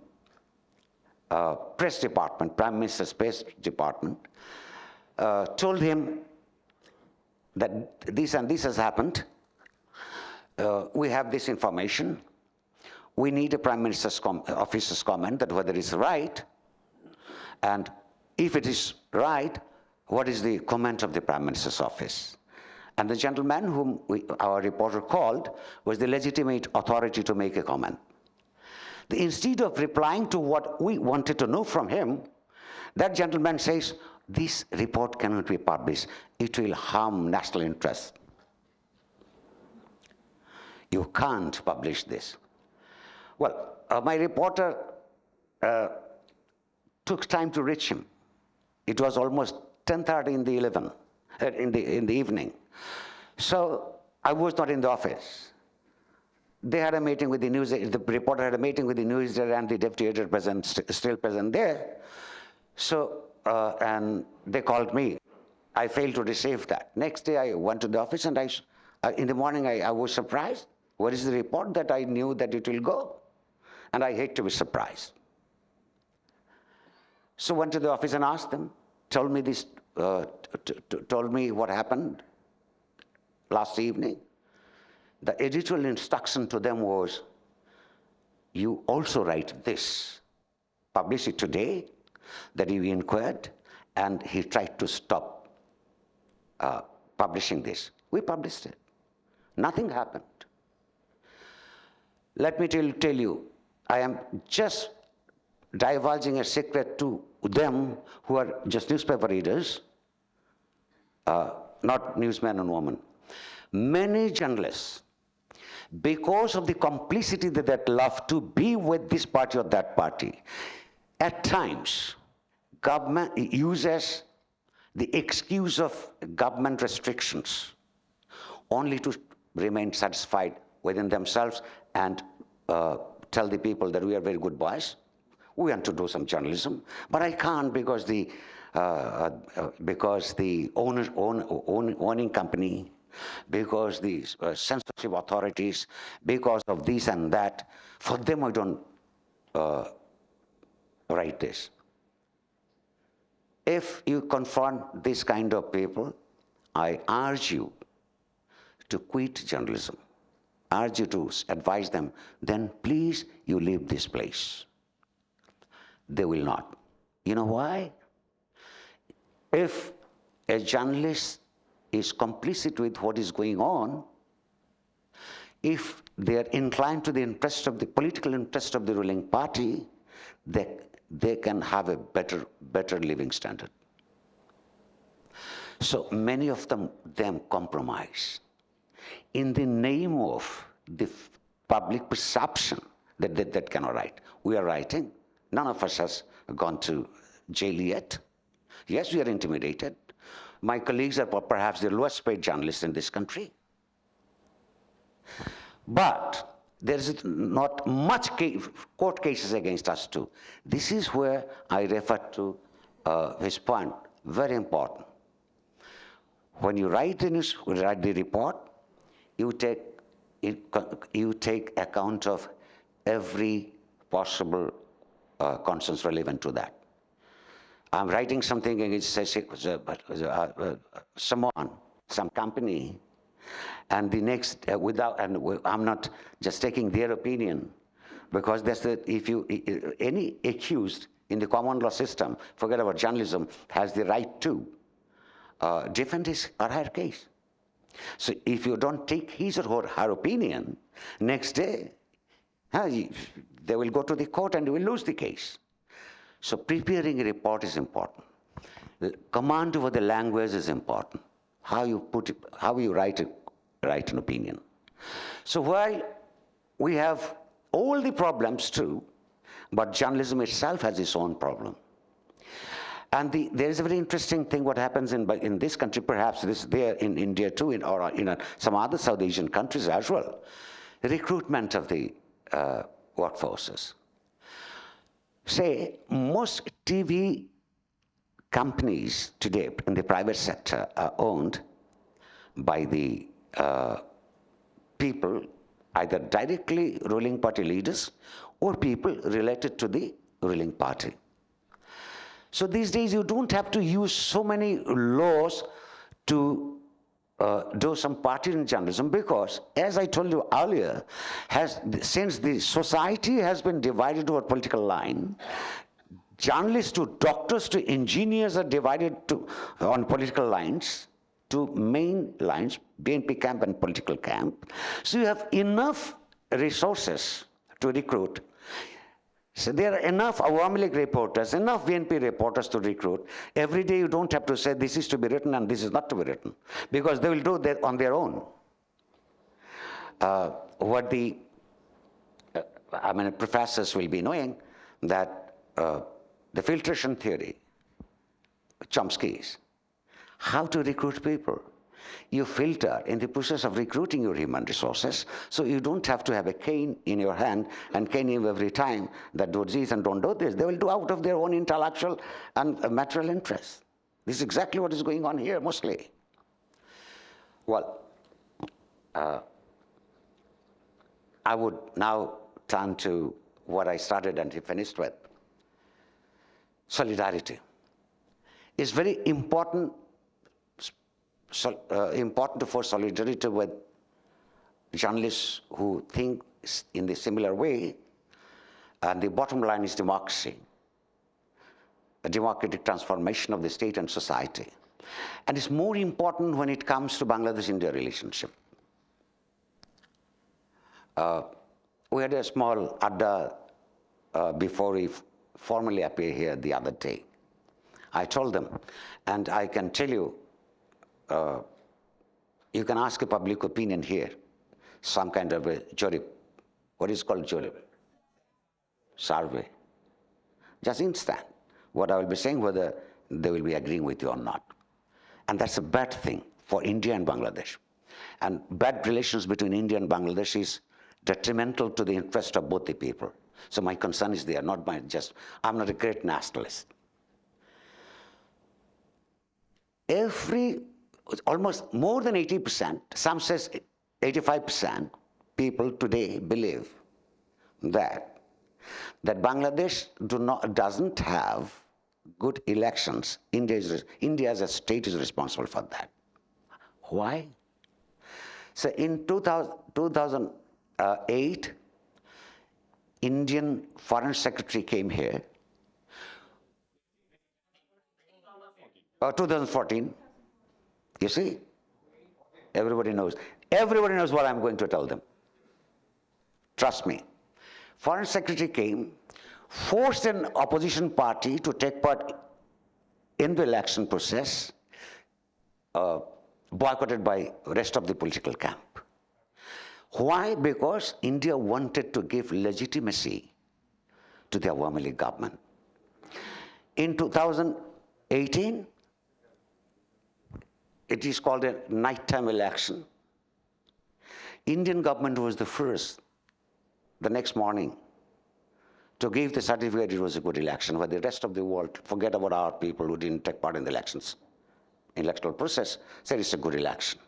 press department, Prime Minister's press department, told him that this and this has happened. We have this information. We need a Prime Minister's office's comment that whether it's right, and if it is right, what is the comment of the Prime Minister's office? And the gentleman whom our reporter called was the legitimate authority to make a comment. Instead of replying to what we wanted to know from him, that gentleman says, this report cannot be published. It will harm national interest. You can't publish this. Well, my reporter took time to reach him. It was almost 10:30 in the evening. So I was not in the office. They had a meeting with the reporter had a meeting with the news editor and the deputy editor still present there. So, and they called me. I failed to receive that. Next day I went to the office, and in the morning I was surprised. Where is the report that I knew that it will go? And I hate to be surprised. So went to the office and asked them, told me what happened last evening. The editorial instruction to them was, you also write this, publish it today, that you inquired, and he tried to stop publishing this. We published it. Nothing happened. Let me tell you, I am just divulging a secret to them who are just newspaper readers, not newsmen and women. Many journalists, because of the complicity that they love to be with this party or that party, at times, government uses the excuse of government restrictions only to remain satisfied within themselves and tell the people that we are very good boys. We want to do some journalism, but I can't because the owning company, because the censorship authorities, because of this and that. For them, I don't write this. If you confront this kind of people, I urge you to quit journalism. I urge you to advise them, then please you leave this place. They will not. You know why? If a journalist is complicit with what is going on, if they are inclined to the interest of the political interest of the ruling party, they can have a better living standard. So many of them compromise in the name of the public perception that cannot write. We are writing. None of us has gone to jail yet. Yes, we are intimidated. My colleagues are perhaps the lowest paid journalists in this country. But there is not much court cases against us too. This is where I refer to his point, very important. When you write the report, you take account of every possible concerns relevant to that. I'm writing something against someone, some company, And the next, I'm not just taking their opinion, because any accused in the common law system, forget about journalism, has the right to defend his or her case. So if you don't take his or her opinion, next day, they will go to the court and will lose the case. So preparing a report is important. The command over the language is important. How you write an opinion. So while we have all the problems too, but journalism itself has its own problem. And there is a very interesting thing what happens in this country, perhaps this there in India too, or in some other South Asian countries as well. Recruitment of the workforces. Say, most TV companies today in the private sector are owned by the people, either directly ruling party leaders or people related to the ruling party. So these days you don't have to use so many laws to do some partisan journalism, because, as I told you earlier, since the society has been divided over political line, journalists to doctors to engineers are divided on political lines, to main lines, BNP camp and political camp. So you have enough resources to recruit. So there are enough Awami League reporters, enough BNP reporters to recruit. Every day you don't have to say this is to be written and this is not to be written, because they will do that on their own. Professors will be knowing that the filtration theory, Chomsky's, how to recruit people. You filter in the process of recruiting your human resources, so you don't have to have a cane in your hand and cane you every time that do this and don't do this. They will do out of their own intellectual and material interests. This is exactly what is going on here mostly. Well, I would now turn to what I started and finished with. Solidarity. It's very important for solidarity with journalists who think in the similar way, and the bottom line is democracy, a democratic transformation of the state and society. And it's more important when it comes to Bangladesh-India relationship. We had a small adda before we formally appear here the other day. I told them, and I can tell you, you can ask a public opinion here, some kind of a jury. What is called jury? Survey. Just instant. What I will be saying, whether they will be agreeing with you or not. And that's a bad thing for India and Bangladesh. And bad relations between India and Bangladesh is detrimental to the interest of both the people. So my concern is there, I'm not a great nationalist. Almost more than 80%, some says 85% people today believe that Bangladesh doesn't have good elections. India as a state is responsible for that. Why? So in 2008, Indian Foreign Secretary came here. 2014. You see? Everybody knows. Everybody knows what I'm going to tell them. Trust me. Foreign Secretary came, forced an opposition party to take part in the election process, boycotted by the rest of the political camp. Why? Because India wanted to give legitimacy to the Awami League government. In 2018, it is called a nighttime election. Indian government was the first, the next morning, to give the certificate it was a good election, where the rest of the world, forget about our people who didn't take part in the elections, electoral process, said it's a good election,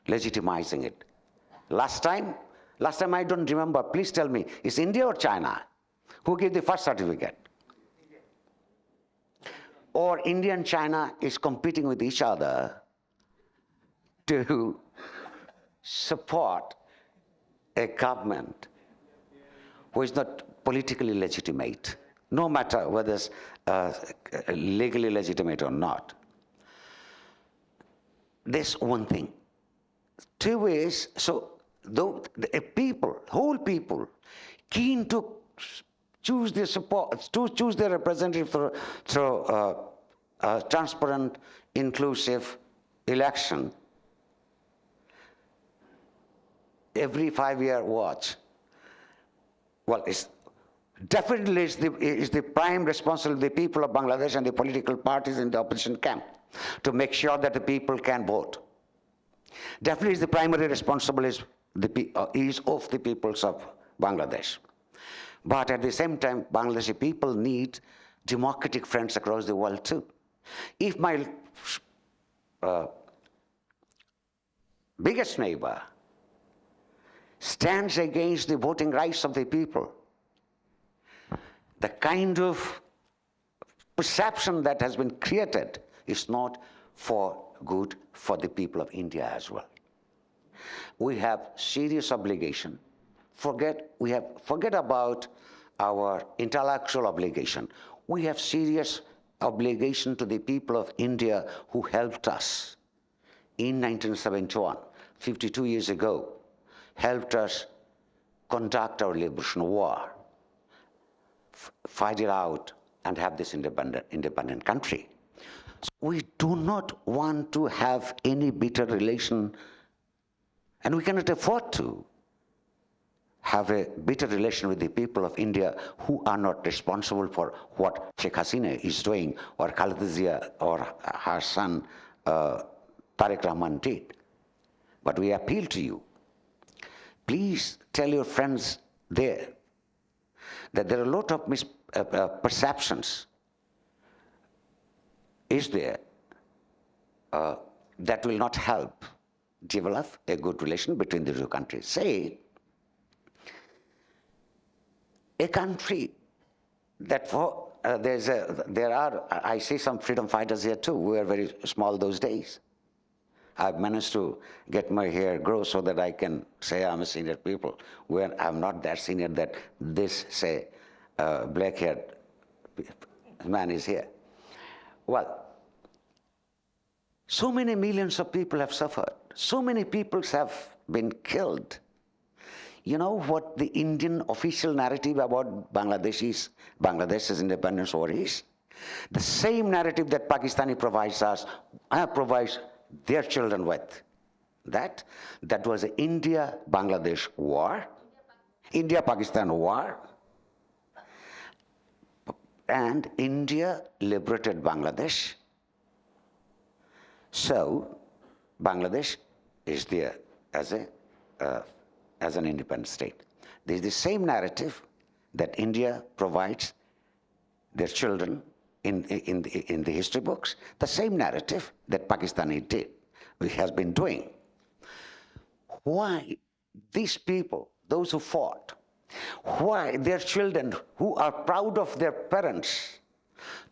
legitimizing it. Last time I don't remember, please tell me, is India or China? Who gave the first certificate? Or India and China is competing with each other to support a government who is not politically legitimate, no matter whether it's legally legitimate or not. There's one thing. Two is, so though a people, whole people, keen to choose their support, to choose their representative through transparent, inclusive election, every 5-year watch, well, it's definitely is the prime responsibility of the people of Bangladesh and the political parties in the opposition camp to make sure that the people can vote. Definitely is the primary responsibility is of the peoples of Bangladesh. But at the same time, Bangladeshi people need democratic friends across the world too. If my biggest neighbor stands against the voting rights of the people, the kind of perception that has been created is not for good for the people of India as well. We have serious obligation. Forget about our intellectual obligation. We have serious obligation to the people of India who helped us in 1971, 52 years ago, helped us conduct our liberation war, fight it out, and have this independent country. So we do not want to have any bitter relation, and we cannot afford to have a bitter relation with the people of India who are not responsible for what Sheikh Hasina is doing, or Khaleda Zia or her son Tariq Rahman did. But we appeal to you, please tell your friends there that there are a lot of misperceptions is there that will not help develop a good relation between the two countries. Say, a country that I see some freedom fighters here too, who were very small those days. I've managed to get my hair grow so that I can say I'm a senior people, where I'm not that senior that this, say, black-haired man is here. Well, so many millions of people have suffered. So many people have been killed. You know what the Indian official narrative about Bangladesh's independence war is? The same narrative that Pakistani provides us, provides their children with. That was the India-Bangladesh war, India-Pakistan war, and India liberated Bangladesh. So Bangladesh is there as an independent state. There is the same narrative that India provides their children in the history books, the same narrative that Pakistani has been doing. Why these people, those who fought, why their children who are proud of their parents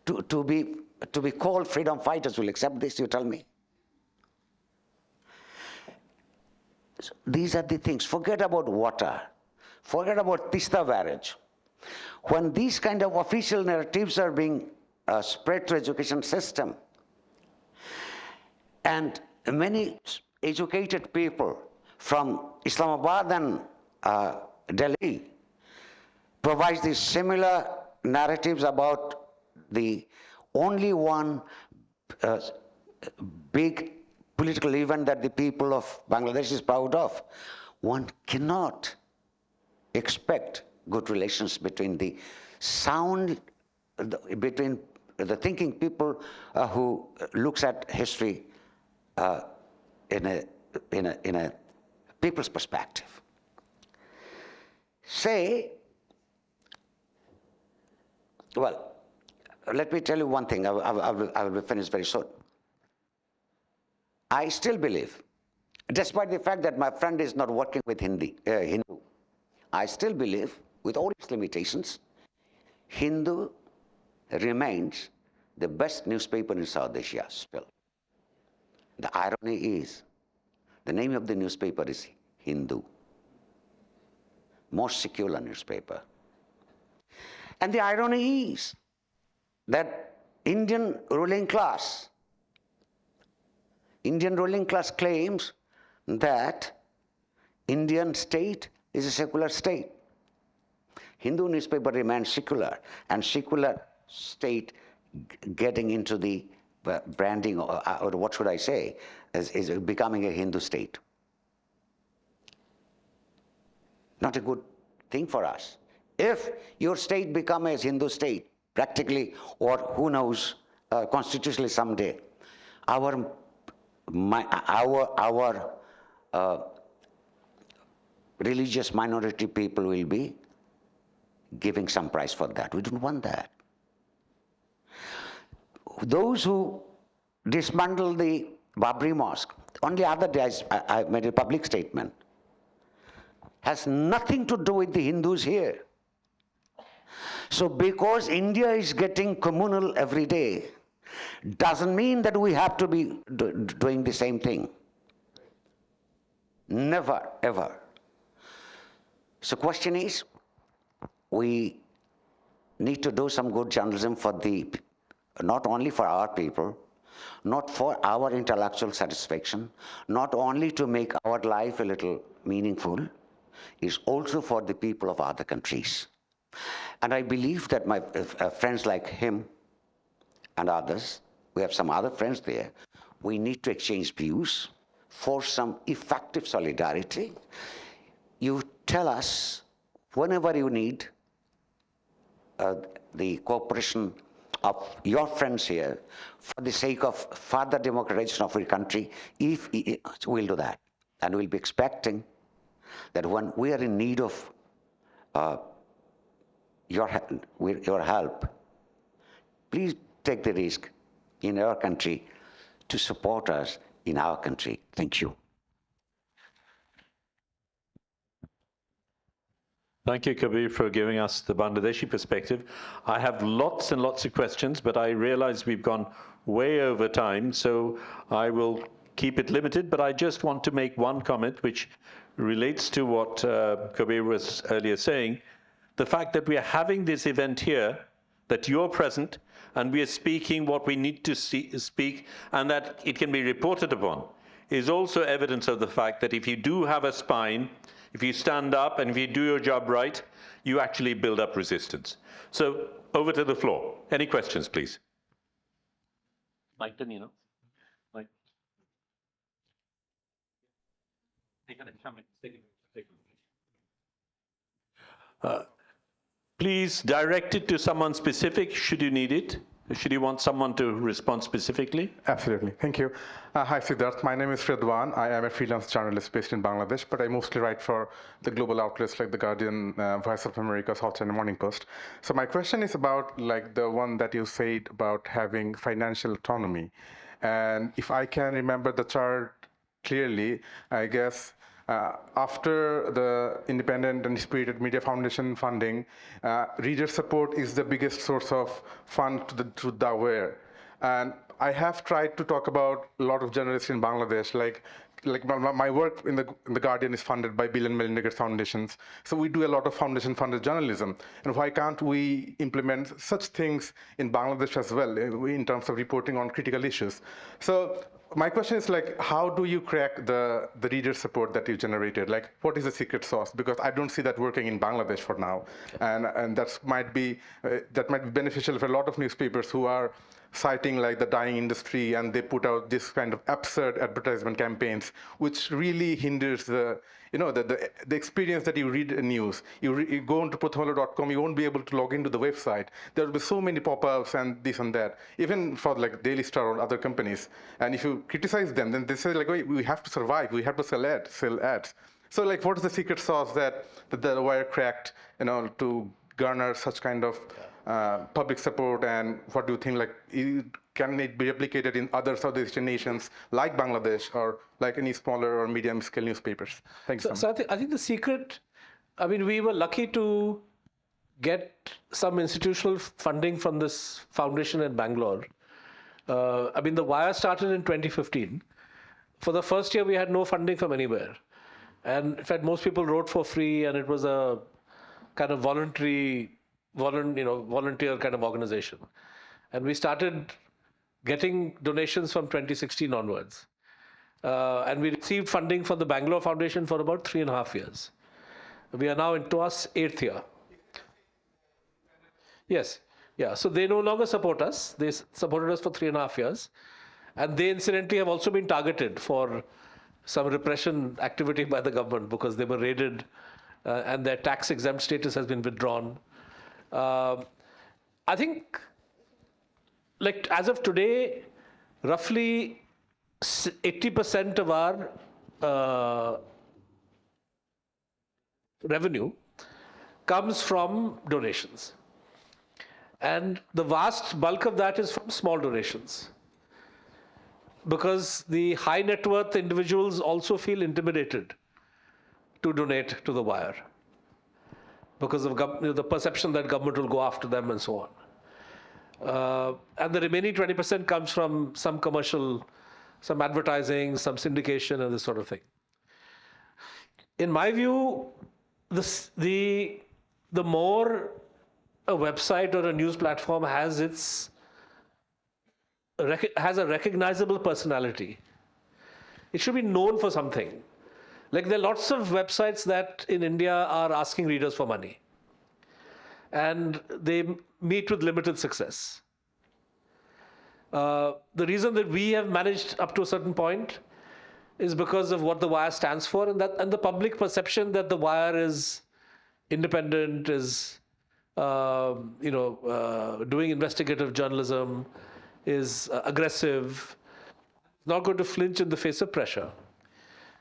to be called freedom fighters will accept this, you tell me? So these are the things. Forget about water. Forget about Tista barrage. When these kind of official narratives are being spread to education system, and many educated people from Islamabad and Delhi provides these similar narratives about the only one big political event that the people of Bangladesh is proud of, one cannot expect good relations between the between the thinking people who looks at history in a people's perspective. Say, well, let me tell you one thing. I will be finished very soon. I still believe, despite the fact that my friend is not working with Hindu, I still believe, with all its limitations, Hindu remains the best newspaper in South Asia still. The irony is The name of the newspaper is Hindu. Most secular newspaper. And the irony is that Indian ruling class claims that Indian state is a secular state. Hindu newspaper remains secular, and secular state getting into the branding, or what should I say, is becoming a Hindu state. Not a good thing for us. If your state becomes a Hindu state, practically, or who knows, constitutionally someday, our religious minority people will be giving some price for that. We don't want that. Those who dismantled the Babri Mosque, only other day I made a public statement, has nothing to do with the Hindus here. So because India is getting communal every day, doesn't mean that we have to be doing the same thing. Never, ever. So question is, we need to do some good journalism for not only for our people, not for our intellectual satisfaction, not only to make our life a little meaningful, is also for the people of other countries. And I believe that my friends like him and others, we have some other friends there, we need to exchange views for some effective solidarity. You tell us whenever you need the cooperation of your friends here for the sake of further democratization of our country, if we'll do that. And we'll be expecting that when we are in need of your help, please take the risk in our country to support us in our country. Thank you. Thank you, Kabir, for giving us the Bangladeshi perspective. I have lots and lots of questions, but I realize we've gone way over time, so I will keep it limited. But I just want to make one comment which relates to what Kabir was earlier saying. The fact that we are having this event here, that you're present, and we are speaking what we need to speak, and that it can be reported upon, is also evidence of the fact that if you do have a spine, if you stand up and if you do your job right, you actually build up resistance. So over to the floor. Any questions, please? Mike, Mike. Please direct it to someone specific, should you need it. Should you want someone to respond specifically? Absolutely. Thank you. Hi, Siddharth. My name is Redwan. I am a freelance journalist based in Bangladesh, but I mostly write for the global outlets like The Guardian, Voice of America, South China Morning Post. So my question is about like the one that you said about having financial autonomy. And if I can remember the chart clearly, I guess after the Independent and Spirited Media Foundation funding, reader support is the biggest source of fund to the aware. And I have tried to talk about a lot of journalists in Bangladesh, like my work in the Guardian is funded by Bill and Melinda Gates foundations. So we do a lot of foundation-funded journalism. And why can't we implement such things in Bangladesh as well in terms of reporting on critical issues? So my question is like, how do you crack the reader support that you generated? Like, what is the secret sauce? Because I don't see that working in Bangladesh for now, and that might be beneficial for a lot of newspapers who are citing like the dying industry, and they put out this kind of absurd advertisement campaigns, which really hinders the experience that you read news. You go into prothomalo.com, you won't be able to log into the website. There will be so many pop-ups and this and that, even for like Daily Star or other companies. And if you criticize them, then they say like, wait, we have to survive, we have to sell ads. So like, what is the secret sauce that the Wire cracked, to garner such kind of public support? And what do you think, like, can it be replicated in other South Asian nations like Bangladesh or like any smaller or medium scale newspapers? Thanks. So I think the secret, I mean, we were lucky to get some institutional funding from this foundation in Bangalore. I mean, the Wire started in 2015. for the first year, we had no funding from anywhere. And in fact, most people wrote for free, and it was a kind of volunteer kind of organization. And we started getting donations from 2016 onwards. And we received funding from the Bangalore Foundation for about 3.5 years. We are now into our 8th year. Yes, yeah. So they no longer support us. They supported us for 3.5 years. And they incidentally have also been targeted for some repression activity by the government because they were raided and their tax exempt status has been withdrawn. I think, like as of today, roughly 80% of our revenue comes from donations. And the vast bulk of that is from small donations. Because the high net worth individuals also feel intimidated to donate to the wire because of the perception that government will go after them and so on. And the remaining 20% comes from some commercial, some advertising, some syndication and this sort of thing. In my view, the more a website or a news platform has a recognizable personality, it should be known for something. Like there are lots of websites that in India are asking readers for money. And they meet with limited success. The reason that we have managed up to a certain point is because of what the wire stands for and the public perception that the wire is independent, is doing investigative journalism, is aggressive, not going to flinch in the face of pressure.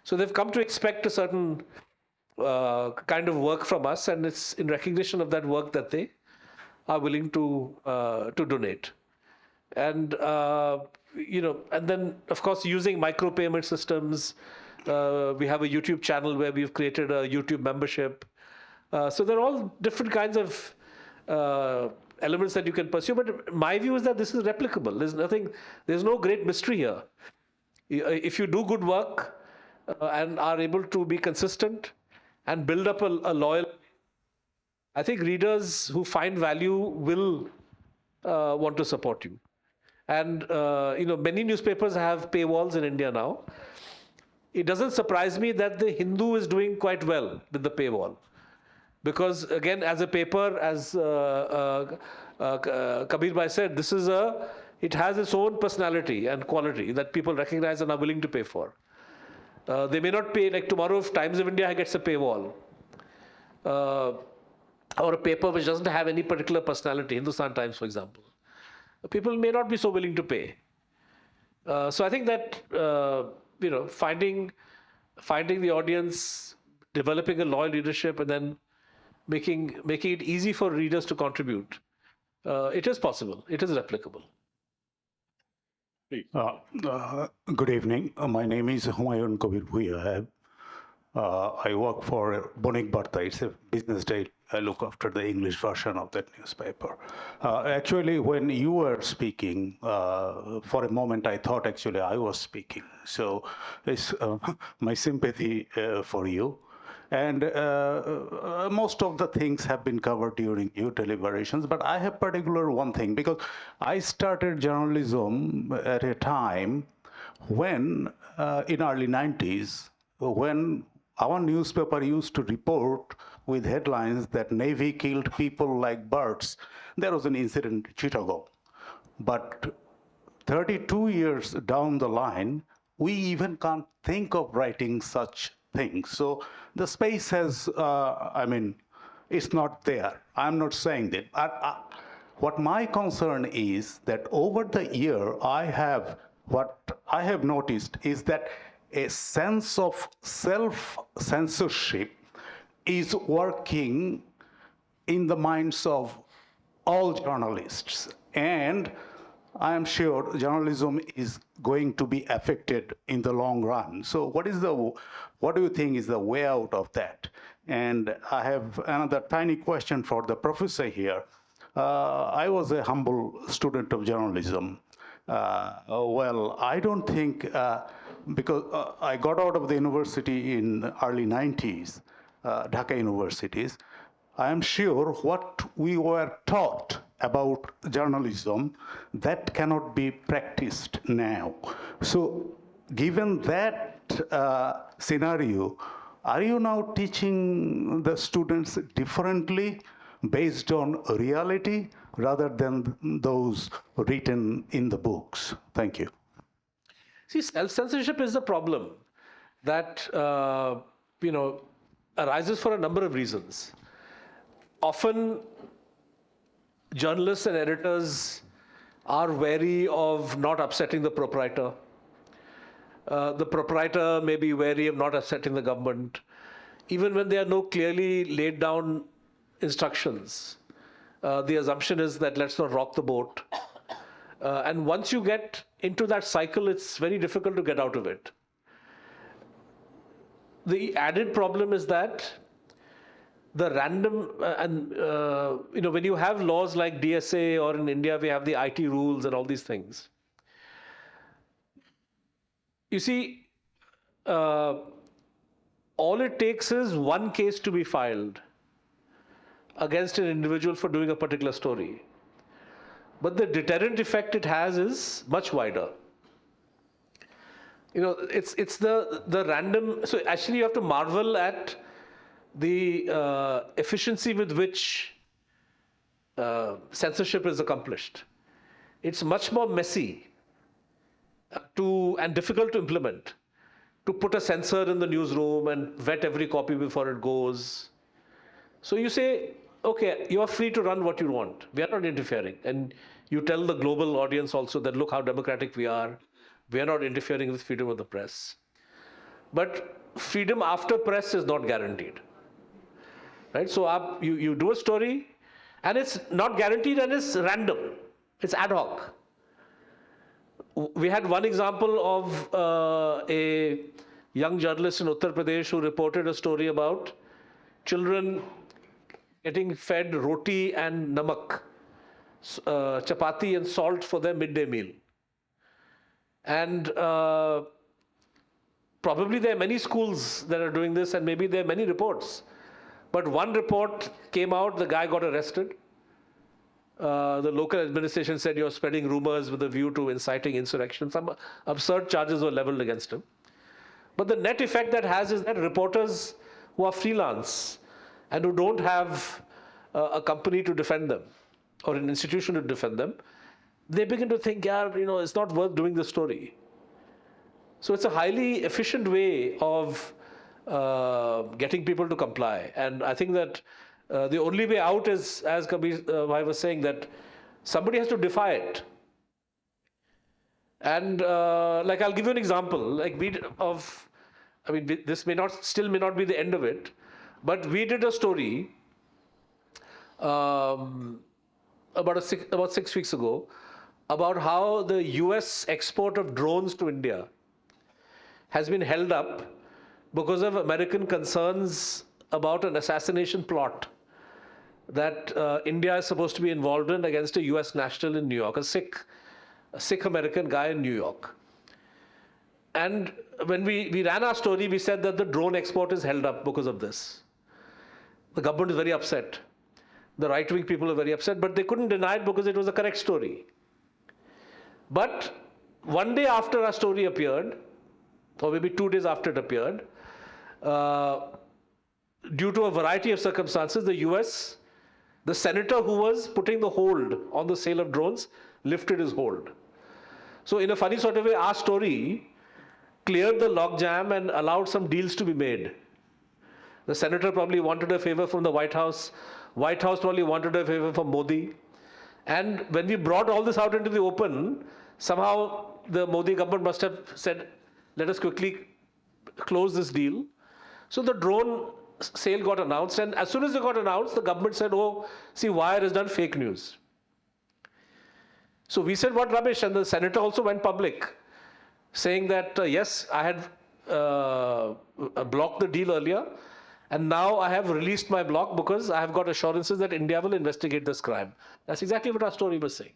So they've come to expect a certain kind of work from us, and it's in recognition of that work that they are willing to donate. And and then of course using micropayment systems, we have a YouTube channel where we've created a YouTube membership. So there are all different kinds of elements that you can pursue, but my view is that this is replicable. There's no great mystery here. If you do good work and are able to be consistent and build up a loyal, I think readers who find value will want to support you. And many newspapers have paywalls in India now. It doesn't surprise me that the Hindu is doing quite well with the paywall. Because again, as a paper, as Kabir Bhai said, it has its own personality and quality that people recognize and are willing to pay for. They may not pay, like tomorrow if Times of India gets a paywall, or a paper which doesn't have any particular personality, Hindustan Times for example, people may not be so willing to pay. So I think that finding the audience, developing a loyal readership, and then making it easy for readers to contribute. It is possible. It is replicable. Good evening. My name is Nurul Kabir. I work for Bonik Barta. It's a business day. I look after the English version of that newspaper. Actually, when you were speaking, for a moment I thought actually I was speaking. So it's my sympathy for you. And most of the things have been covered during your deliberations, but I have particular one thing, because I started journalism at a time when, in early 90s, when our newspaper used to report with headlines that Navy killed people like birds. There was an incident in Chittagong. But 32 years down the line, we even can't think of writing such things. So the space has, it's not there. I'm not saying that. What my concern is that over the year, what I have noticed is that a sense of self-censorship is working in the minds of all journalists. And I am sure journalism is going to be affected in the long run. So what do you think is the way out of that? And I have another tiny question for the professor here. I was a humble student of journalism. Well, I don't think because I got out of the university in early 90s, Dhaka universities. I am sure what we were taught about journalism, that cannot be practiced now. So given that scenario, are you now teaching the students differently based on reality rather than those written in the books? Thank you. See, self-censorship is the problem that arises for a number of reasons. Often, journalists and editors are wary of not upsetting the proprietor. The proprietor may be wary of not upsetting the government, even when there are no clearly laid down instructions. The assumption is that let's not rock the boat. And once you get into that cycle, it's very difficult to get out of it. The added problem is that the random, when you have laws like DSA, or in India we have the IT rules and all these things. You see, all it takes is one case to be filed against an individual for doing a particular story. But the deterrent effect it has is much wider. It's the random. So actually, you have to marvel at the efficiency with which censorship is accomplished. It's much more messy and difficult to implement. To put a censor in the newsroom and vet every copy before it goes. So you say, okay, you are free to run what you want. We are not interfering. And you tell the global audience also that look how democratic we are. We are not interfering with freedom of the press. But freedom after press is not guaranteed. Right? So you do a story and it's not guaranteed and it's random. It's ad hoc. We had one example of a young journalist in Uttar Pradesh who reported a story about children getting fed roti and namak, chapati and salt for their midday meal. And probably there are many schools that are doing this, and maybe there are many reports. But one report came out, the guy got arrested. The local administration said you're spreading rumors with a view to inciting insurrection. Some absurd charges were leveled against him. But the net effect that has is that reporters who are freelance and who don't have a company to defend them or an institution to defend them, they begin to think, it's not worth doing the story. So it's a highly efficient way of getting people to comply. And I think that the only way out is, as Kabir Bhai was saying, that somebody has to defy it. And I'll give you an example. This may not be the end of it, but we did a story about 6 weeks ago about how the US export of drones to India has been held up because of American concerns about an assassination plot that India is supposed to be involved in against a US national in New York, a Sikh American guy in New York. And when we ran our story, we said that the drone export is held up because of this. The government is very upset. The right-wing people are very upset, but they couldn't deny it because it was a correct story. But one day after our story appeared, or maybe 2 days after it appeared, due to a variety of circumstances, the senator who was putting the hold on the sale of drones lifted his hold. So in a funny sort of way, our story cleared the logjam and allowed some deals to be made. The senator probably wanted a favor from the White House. White House probably wanted a favor from Modi. And when we brought all this out into the open, somehow the Modi government must have said, let us quickly close this deal. So the drone sale got announced, and as soon as it got announced, the government said, oh, see, Wire has done fake news. So we said, what rubbish? And the senator also went public, saying that, yes, I had blocked the deal earlier, and now I have released my block because I have got assurances that India will investigate this crime. That's exactly what our story was saying.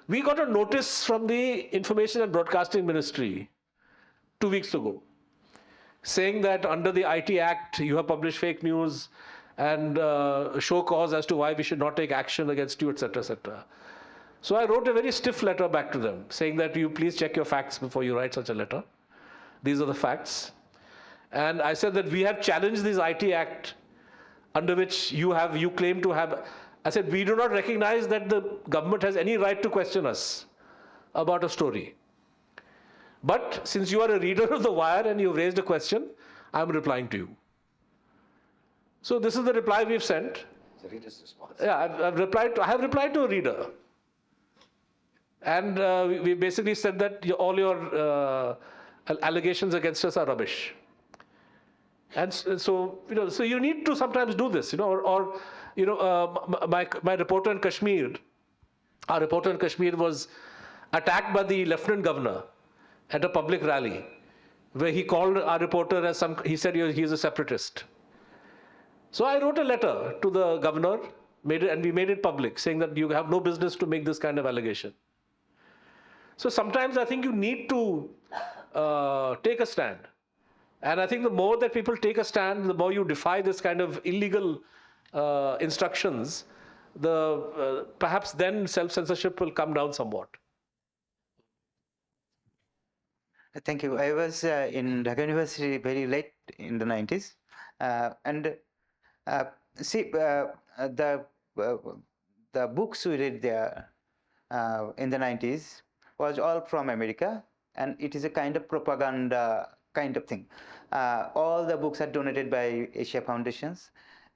We got a notice from the Information and Broadcasting Ministry 2 weeks ago, saying that under the IT Act, you have published fake news and show cause as to why we should not take action against you, etc., etc. So I wrote a very stiff letter back to them, saying that you please check your facts before you write such a letter. These are the facts. And I said that we have challenged this IT Act under which you claim to have. I said, we do not recognize that the government has any right to question us about a story. But since you are a reader of The Wire and you've raised a question, I'm replying to you. So this is the reply we've sent. The reader's response. Yeah, I have replied to a reader. And we basically said that all your allegations against us are rubbish. And so, so you need to sometimes do this, my reporter in Kashmir, our reporter in Kashmir was attacked by the Lieutenant Governor at a public rally, where he called our reporter as he said he is a separatist. So I wrote a letter to the governor, and we made it public, saying that you have no business to make this kind of allegation. So sometimes I think you need to take a stand. And I think the more that people take a stand, the more you defy this kind of illegal instructions, perhaps then self-censorship will come down somewhat. Thank you. I was in Dhaka University very late in the 90s. The books we read there in the 90s was all from America, and it is a kind of propaganda kind of thing. All the books are donated by Asia Foundations,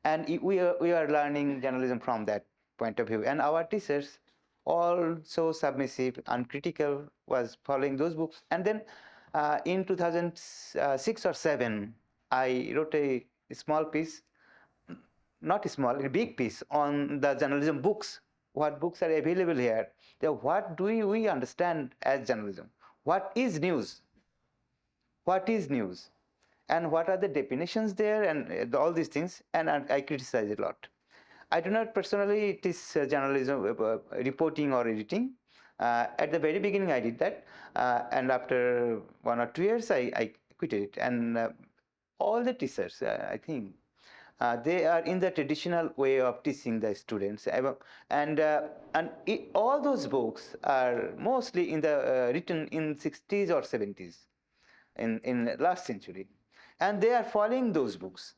and we are learning journalism from that point of view. And our teachers, all so submissive, uncritical, was following those books. And then in 2006 or 7, I wrote a small piece, not small, a big piece on the journalism books. What books are available here? What do we understand as journalism? What is news? What is news? And what are the definitions there, and all these things? And I criticize a lot. I do not personally teach journalism, reporting or editing. At the very beginning I did that, and after 1 or 2 years I quitted it. And all the teachers, I think, they are in the traditional way of teaching the students, all those books are mostly written in 60s or 70s in last century, and they are following those books.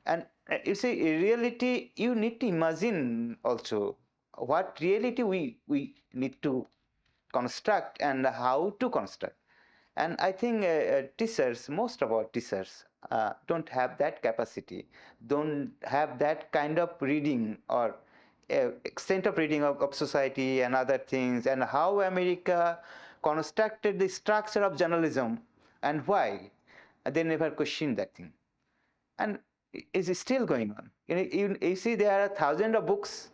And you see, reality, you need to imagine also what reality we need to construct and how to construct. And I think teachers, most of our teachers, don't have that capacity, don't have that kind of reading or extent of reading of society and other things, and how America constructed the structure of journalism and why. They never questioned that thing. And it is still going on. You see, there are thousands of books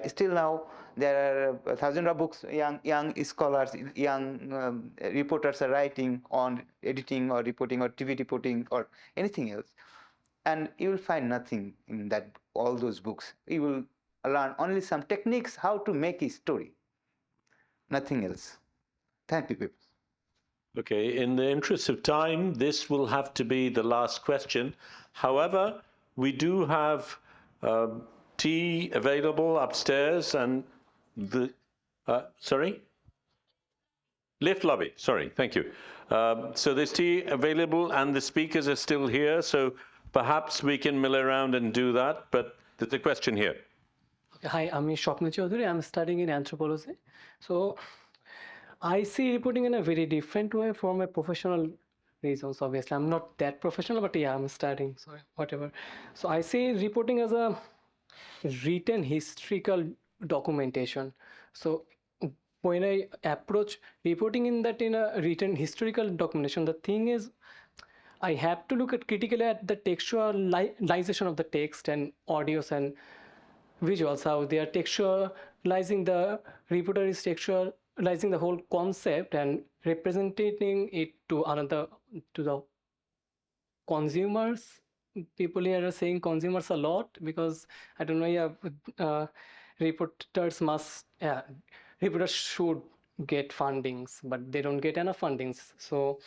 still now. There are thousands of books, young scholars, young reporters are writing on editing or reporting or TV reporting or anything else. And you will find nothing in all those books. You will learn only some techniques how to make a story. Nothing else. Thank you. Okay, in the interest of time, this will have to be the last question. However, we do have tea available upstairs, and lift lobby, sorry, thank you. So there's tea available and the speakers are still here, so perhaps we can mill around and do that, but there's a question here. Hi, I'm Shopna Chaudhary. I'm studying in anthropology. So I see reporting in a very different way from a professional reasons. Obviously, I'm not that professional, but yeah, I'm studying, so whatever. So I see reporting as a written historical documentation. So when I approach reporting in a written historical documentation, the thing is, I have to look critically at the textualization of the text and audios and visuals, how they are textualizing, the reporter is textualizing the whole concept and representing it to the consumers. People here are saying consumers a lot because I don't know. Reporters should get fundings, but they don't get enough fundings. So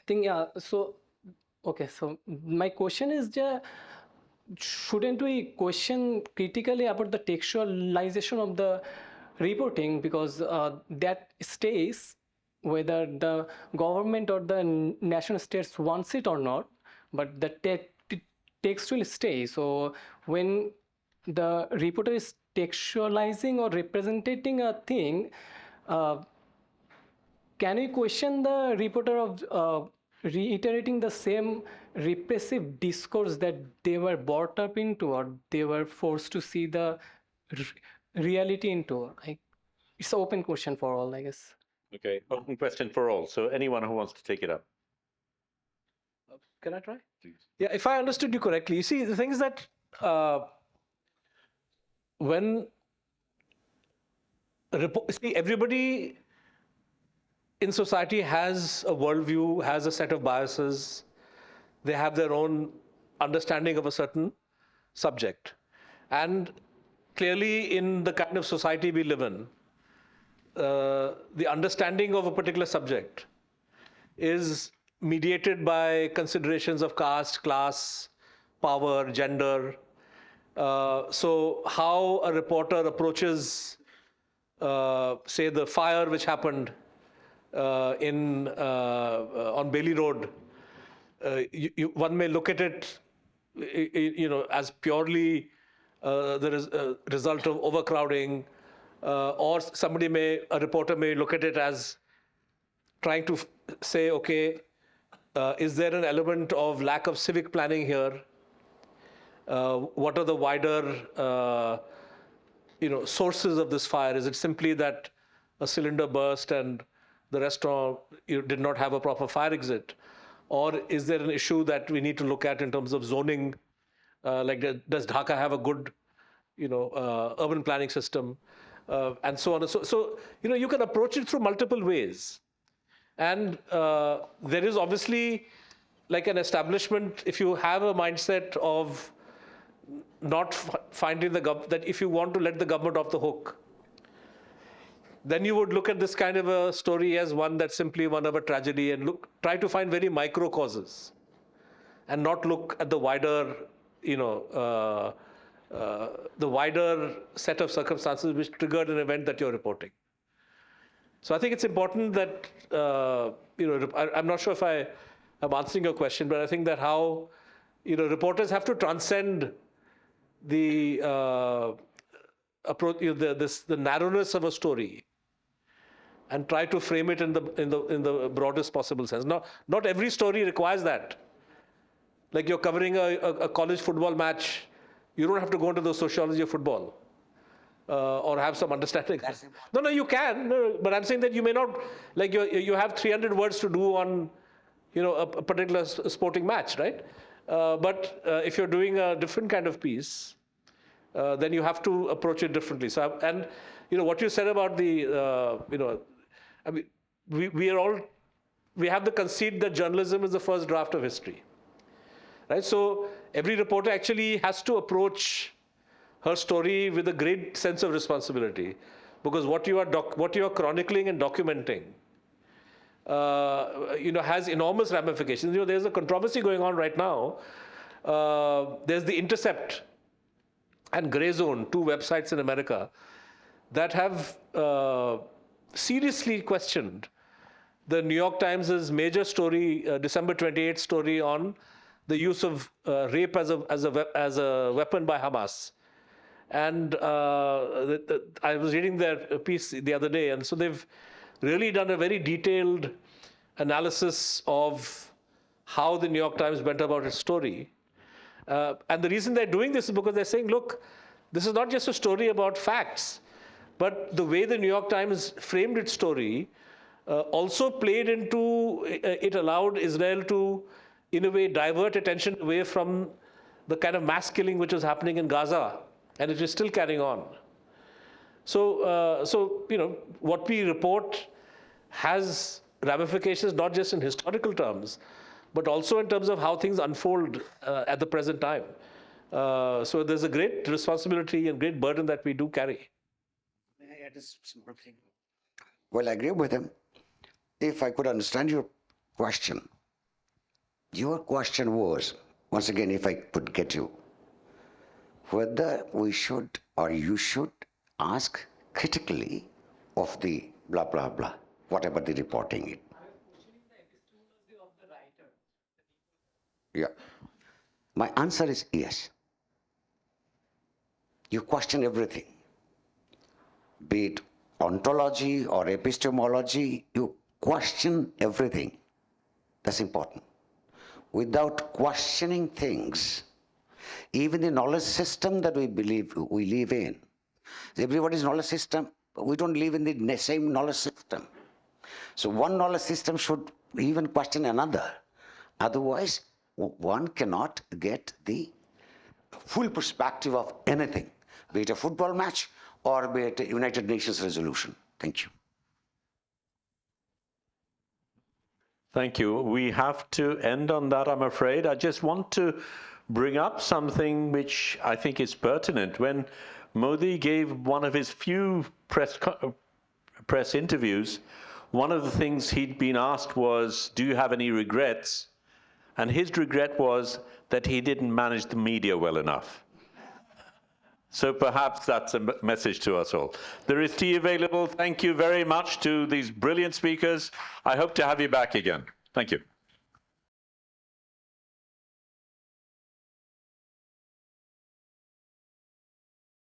think, yeah, so, okay, so my question is, shouldn't we question critically about the textualization of the reporting, because that stays whether the government or the national states wants it or not, but the text will stay. So when the reporter is textualizing or representing a thing, can we question the reporter of reiterating the same repressive discourse that they were brought up into, or they were forced to see the reality into? It's an open question for all, I guess. Okay, open question for all. So anyone who wants to take it up. Can I try? Please. Yeah, if I understood you correctly, you see, the thing is that when everybody in society has a worldview, has a set of biases, they have their own understanding of a certain subject. And clearly, in the kind of society we live in, the understanding of a particular subject is mediated by considerations of caste, class, power, gender. So how a reporter approaches, say, the fire which happened on Bailey Road, one may look at it, as purely the result of overcrowding, or a reporter may look at it as trying to say, okay, is there an element of lack of civic planning here? What are the wider, sources of this fire? Is it simply that a cylinder burst and the restaurant did not have a proper fire exit? Or is there an issue that we need to look at in terms of zoning? Does Dhaka have a good, urban planning system? And so on. So you can approach it through multiple ways. And there is obviously like an establishment, if you have a mindset of not finding that if you want to let the government off the hook, then you would look at this kind of a story as one that's simply one of a tragedy, and try to find very micro causes and not look at the wider, the wider set of circumstances which triggered an event that you're reporting. So I think it's important that, I'm not sure if I'm answering your question, but I think that how, reporters have to transcend the approach, the narrowness of a story, and try to frame it in the broadest possible sense. Not every story requires that. Like you're covering a college football match, you don't have to go into the sociology of football. Or have some understanding. No, you can. No, but I'm saying that you may not, like you have 300 words to do on, a particular sporting match, right? But if you're doing a different kind of piece, then you have to approach it differently. So, and what you said about the, I mean, we have the conceit that journalism is the first draft of history, right? So every reporter actually has to approach her story with a great sense of responsibility, because what you are chronicling and documenting, has enormous ramifications. There's a controversy going on right now. There's The Intercept and Grey Zone, two websites in America that have seriously questioned the New York Times' major story, December 28th story on the use of rape as a weapon by Hamas. And I was reading their piece the other day, and so they've really done a very detailed analysis of how the New York Times went about its story. And the reason they're doing this is because they're saying, look, this is not just a story about facts, but the way the New York Times framed its story also played into, it allowed Israel to, in a way, divert attention away from the kind of mass killing which was happening in Gaza. And it is still carrying on. So, what we report has ramifications not just in historical terms, but also in terms of how things unfold at the present time. So there's a great responsibility and great burden that we do carry. May I add a simple thing? Well, I agree with him. If I could understand your question, Your question was, once again, if I could get you, whether we should or you should ask critically of the blah, blah, blah, whatever the reporting is. Yeah. My answer is yes. You question everything. Be it ontology or epistemology, you question everything. That's important. Without questioning things, even the knowledge system that we live in, everybody's knowledge system, we don't live in the same knowledge system. So one knowledge system should even question another. Otherwise, one cannot get the full perspective of anything, be it a football match or be it a United Nations resolution. Thank you. Thank you. We have to end on that, I'm afraid. I just want to bring up something which I think is pertinent. When Modi gave one of his few press interviews, one of the things he'd been asked was, do you have any regrets? And his regret was that he didn't manage the media well enough. So perhaps that's a message to us all. There is tea available. Thank you very much to these brilliant speakers. I hope to have you back again. Thank you.